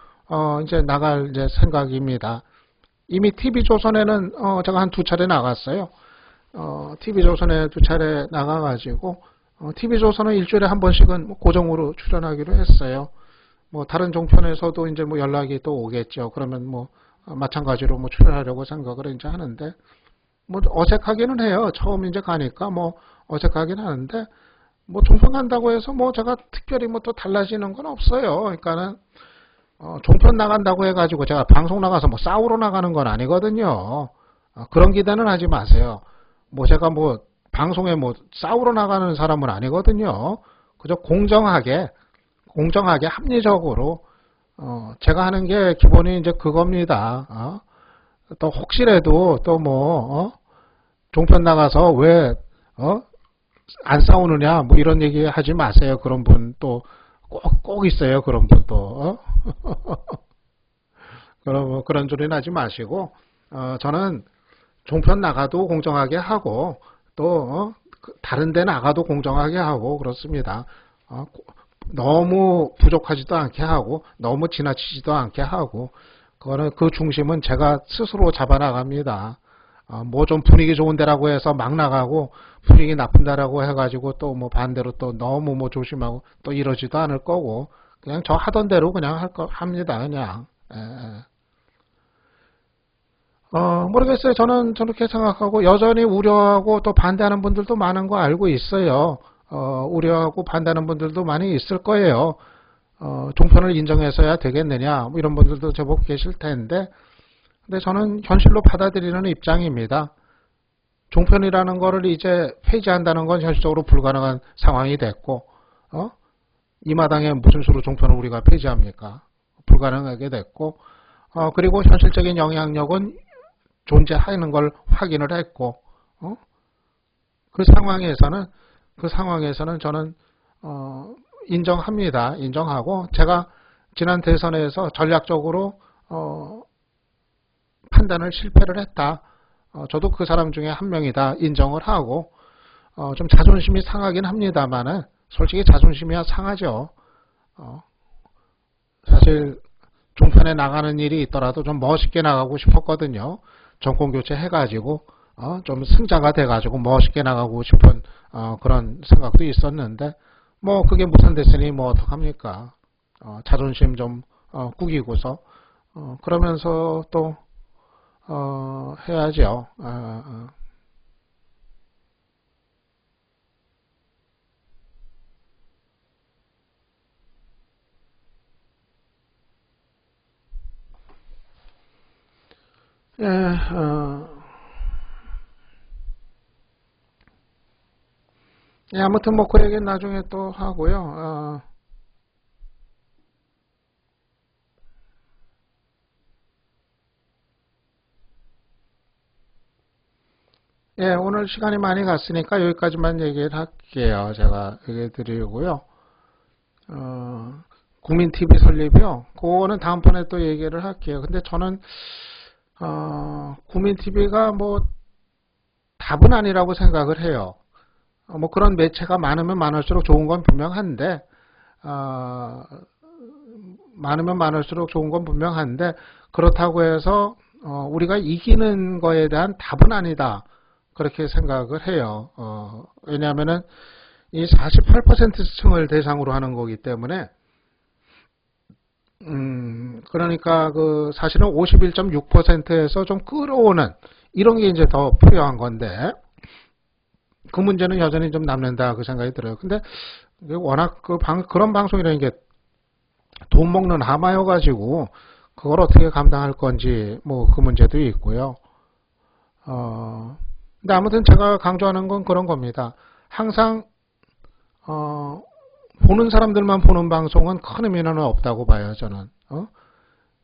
이제 나갈 이제 생각입니다. 이미 TV조선에는 제가 한 2차례 나갔어요. TV조선에 2차례 나가가지고 TV조선은 일주일에 한 번씩은 고정으로 출연하기로 했어요. 뭐 다른 종편에서도 이제 뭐 연락이 또 오겠죠. 그러면 뭐 마찬가지로 뭐 출연하려고 생각을 이제 하는데 뭐 어색하기는 해요. 처음 이제 가니까 뭐 어색하긴 하는데 뭐 종편 간다고 해서 뭐 제가 특별히 뭐 또 달라지는 건 없어요. 그러니까는 종편 나간다고 해가지고 제가 방송 나가서 뭐 싸우러 나가는 건 아니거든요. 그런 기대는 하지 마세요. 뭐 제가 뭐 방송에 뭐 싸우러 나가는 사람은 아니거든요. 그저 공정하게 합리적으로 제가 하는 게 기본이 이제 그겁니다. 또 혹시라도 또 뭐 종편 나가서 왜 안 싸우느냐 뭐 이런 얘기 하지 마세요. 그런 분 또 꼭 있어요. 그런 분 또 그런 소리는 하지 마시고 저는 종편 나가도 공정하게 하고 또 다른 데 나가도 공정하게 하고 그렇습니다. 너무 부족하지도 않게 하고 너무 지나치지도 않게 하고 그거는 그 중심은 제가 스스로 잡아나갑니다. 뭐 좀 분위기 좋은 데라고 해서 막 나가고 분위기 나쁜 데라고 해가지고 또 뭐 반대로 또 너무 뭐 조심하고 또 이러지도 않을 거고 그냥 저 하던 대로 그냥 합니다. 그냥. 모르겠어요. 저는 저렇게 생각하고 여전히 우려하고 또 반대하는 분들도 많은 거 알고 있어요. 우려하고 반대하는 분들도 많이 있을 거예요. 종편을 인정해서야 되겠느냐 뭐 이런 분들도 제법 계실 텐데 근데 저는 현실로 받아들이는 입장입니다. 종편이라는 거를 이제 폐지한다는 건 현실적으로 불가능한 상황이 됐고 이 마당에 무슨 수로 종편을 우리가 폐지합니까? 불가능하게 됐고 그리고 현실적인 영향력은 존재하는 걸 확인을 했고 그 상황에서는 저는 인정합니다. 인정하고 제가 지난 대선에서 전략적으로 판단을 실패를 했다. 저도 그 사람 중에 한 명이다 인정을 하고 좀 자존심이 상하긴 합니다만은 솔직히 자존심이야 상하죠. 사실 종편에 나가는 일이 있더라도 좀 멋있게 나가고 싶었거든요. 정권 교체 해가지고 좀 승자가 돼가지고 멋있게 나가고 싶은 그런 생각도 있었는데 뭐 그게 무산됐으니 뭐 어떡합니까? 자존심 좀 구기고서 그러면서 또 해야죠. 예, 예, 아무튼 뭐 그 얘기는 나중에 또 하고요. 예, 오늘 시간이 많이 갔으니까 여기까지만 얘기를 할게요. 제가 얘기 드리고요. 국민TV 설립이요. 그거는 다음번에 또 얘기를 할게요. 근데 저는 국민TV가 뭐 답은 아니라고 생각을 해요. 뭐 그런 매체가 많으면 많을수록 좋은 건 분명한데 많으면 많을수록 좋은 건 분명한데 그렇다고 해서 우리가 이기는 거에 대한 답은 아니다. 그렇게 생각을 해요. 왜냐하면은 이 48%층을 대상으로 하는 거기 때문에, 그러니까 사실은 51.6%에서 좀 끌어오는 이런 게 이제 더 필요한 건데, 그 문제는 여전히 좀 남는다 그 생각이 들어요. 근데 워낙 그런 방송이라는 게 돈 먹는 하마여가지고 그걸 어떻게 감당할 건지 뭐 그 문제도 있고요. 근데 아무튼 제가 강조하는 건 그런 겁니다. 항상 보는 사람들만 보는 방송은 큰 의미는 없다고 봐요, 저는.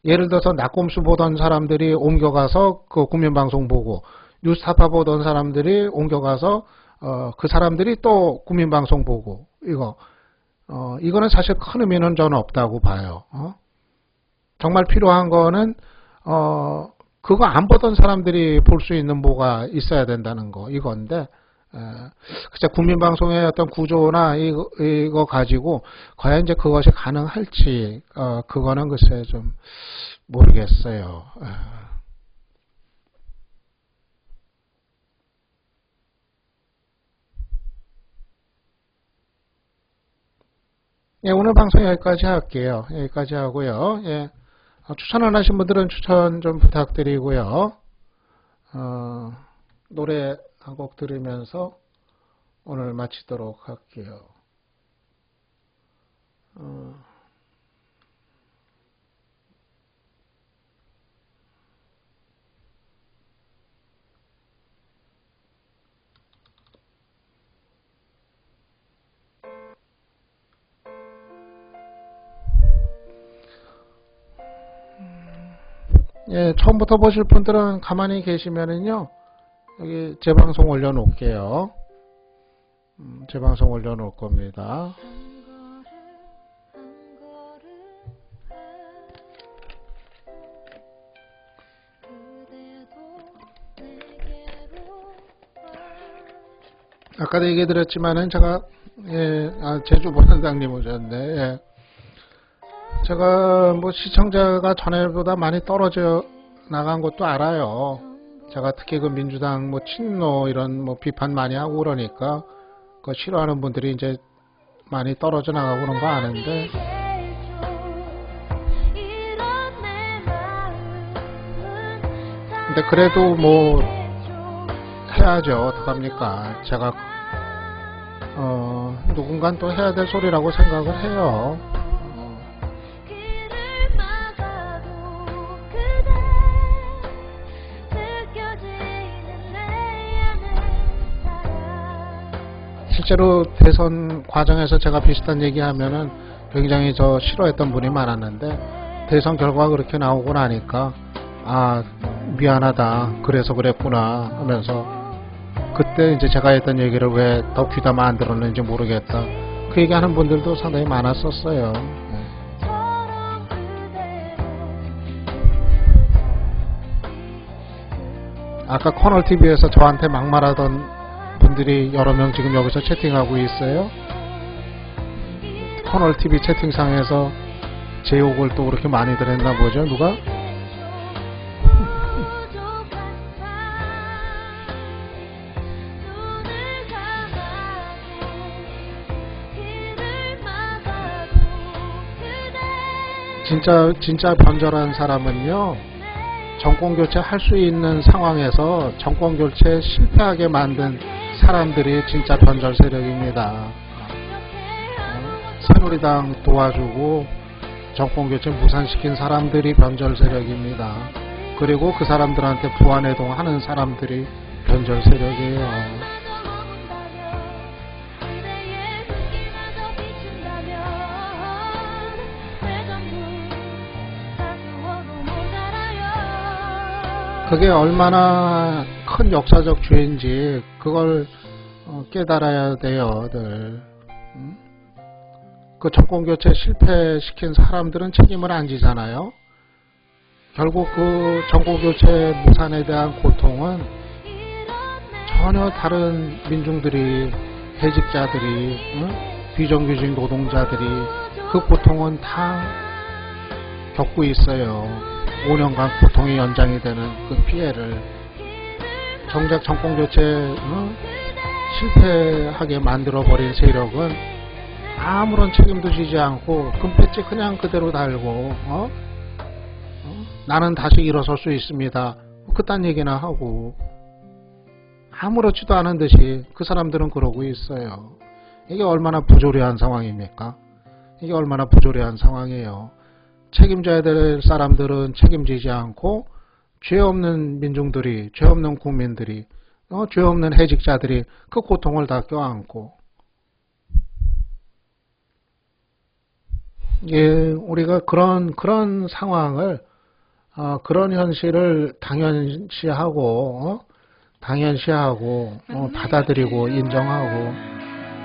예를 들어서 낙곰수 보던 사람들이 옮겨가서 그 국민방송 보고, 뉴스타파 보던 사람들이 옮겨가서 그 사람들이 또 국민방송 보고, 이거는 사실 큰 의미는 저는 없다고 봐요. 정말 필요한 거는 그거 안 보던 사람들이 볼 수 있는 뭐가 있어야 된다는 거, 이건데, 글쎄 국민방송의 어떤 구조나 이거 가지고 과연 이제 그것이 가능할지 그거는 글쎄 좀 모르겠어요. 예, 오늘 방송 여기까지 할게요. 여기까지 하고요. 예, 추천 안 하신 분들은 추천 좀 부탁드리고요. 노래 한 곡 들으면서 오늘 마치도록 할게요. 예, 처음부터 보실 분들은 가만히 계시면은요, 여기 재방송 올려놓을게요. 재방송 올려놓을 겁니다. 아까도 얘기 드렸지만은 제가 제주 보현장님 오셨네. 예. 제가 뭐 시청자가 전에보다 많이 떨어져 나간 것도 알아요. 제가 특히 그 민주당 뭐 친노 이런 뭐 비판 많이 하고 그러니까 그 싫어하는 분들이 이제 많이 떨어져 나가고 그런 거 아는데, 근데 그래도 뭐 해야죠. 어떡합니까? 제가 누군간 또 해야 될 소리라고 생각을 해요. 실제로 대선 과정에서 제가 비슷한 얘기하면은 굉장히 저 싫어했던 분이 많았는데, 대선 결과가 그렇게 나오고 나니까 아 미안하다 그래서 그랬구나 하면서, 그때 이제 제가 했던 얘기를 왜 더 귀담아 안 들었는지 모르겠다 그 얘기하는 분들도 상당히 많았었어요. 아까 커널TV에서 저한테 막말하던 분들이 여러 명 지금 여기서 채팅하고 있어요. 커널TV 채팅상에서 제 욕을 또 그렇게 많이들 했나 보죠, 누가? 진짜 변절한 사람은요, 정권교체 할 수 있는 상황에서 정권교체 실패하게 만든 사람들이 진짜 변절 세력입니다. 새누리당 도와주고 정권교체 무산시킨 사람들이 변절 세력입니다. 그리고 그 사람들한테 부안해동하는 사람들이 변절 세력이에요. 그게 얼마나 큰 역사적 죄인지 그걸 깨달아야 돼요, 늘. 그 정권교체 실패시킨 사람들은 책임을 안 지잖아요. 결국 그 정권교체 무산에 대한 고통은 전혀 다른 민중들이, 해직자들이, 비정규직 노동자들이 그 고통은 다 겪고 있어요. 5년간 고통이 연장이 되는 그 피해를 정작 정권교체 실패하게 만들어버린 세력은 아무런 책임도 지지 않고 금배지 그냥 그대로 달고 나는 다시 일어설 수 있습니다. 그딴 얘기나 하고 아무렇지도 않은 듯이 그 사람들은 그러고 있어요. 이게 얼마나 부조리한 상황입니까? 이게 얼마나 부조리한 상황이에요. 책임져야 될 사람들은 책임지지 않고 죄 없는 민중들이, 죄 없는 국민들이, 죄 없는 해직자들이 그 고통을 다 껴안고 우리가 그런 상황을 그런 현실을 당연시하고 받아들이고 인정하고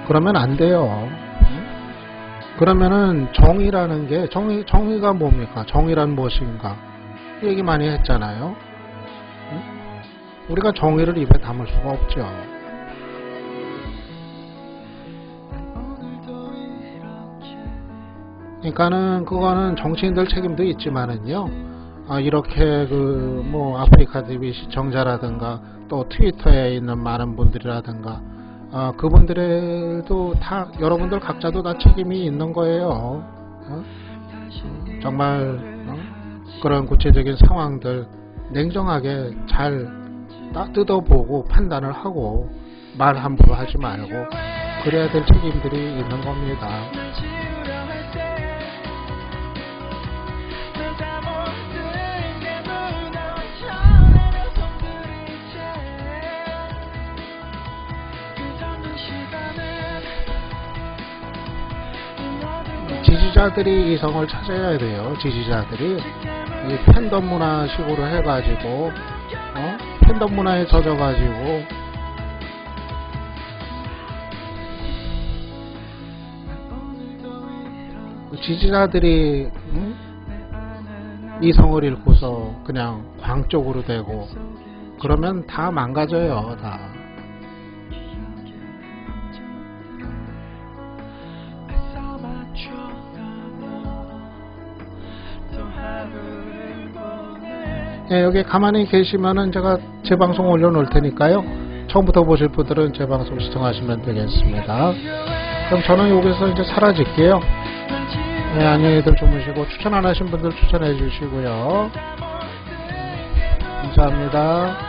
그러면 안 돼요. 그러면은 정의라는 게 정의가 뭡니까? 정의란 무엇인가? 얘기 많이 했잖아요. 우리가 정의를 입에 담을 수가 없죠. 그러니까는 그거는 정치인들 책임도 있지만은요. 이렇게 아프리카 TV 시청자라든가 또 트위터에 있는 많은 분들이라든가 그분들도 다 여러분들 각자도 다 책임이 있는 거예요. 정말 그런 구체적인 상황들 냉정하게 잘 뜯어보고 판단을 하고 말 함부로 하지 말고 그래야 될 책임들이 있는 겁니다. 지지자들이 이성을 찾아야 돼요. 지지자들이 이 팬덤 문화식으로 해가지고 팬덤 문화에 젖어가지고 지지자들이 이성을 잃고서 그냥 광 쪽으로 되고 그러면 다 망가져요. 다. 여기 가만히 계시면은 제가 제 방송 올려놓을 테니까요. 처음부터 보실 분들은 제 방송 시청하시면 되겠습니다. 그럼 저는 여기서 이제 사라질게요. 안녕히들 주무시고 추천 안 하신 분들 추천해 주시고요. 감사합니다.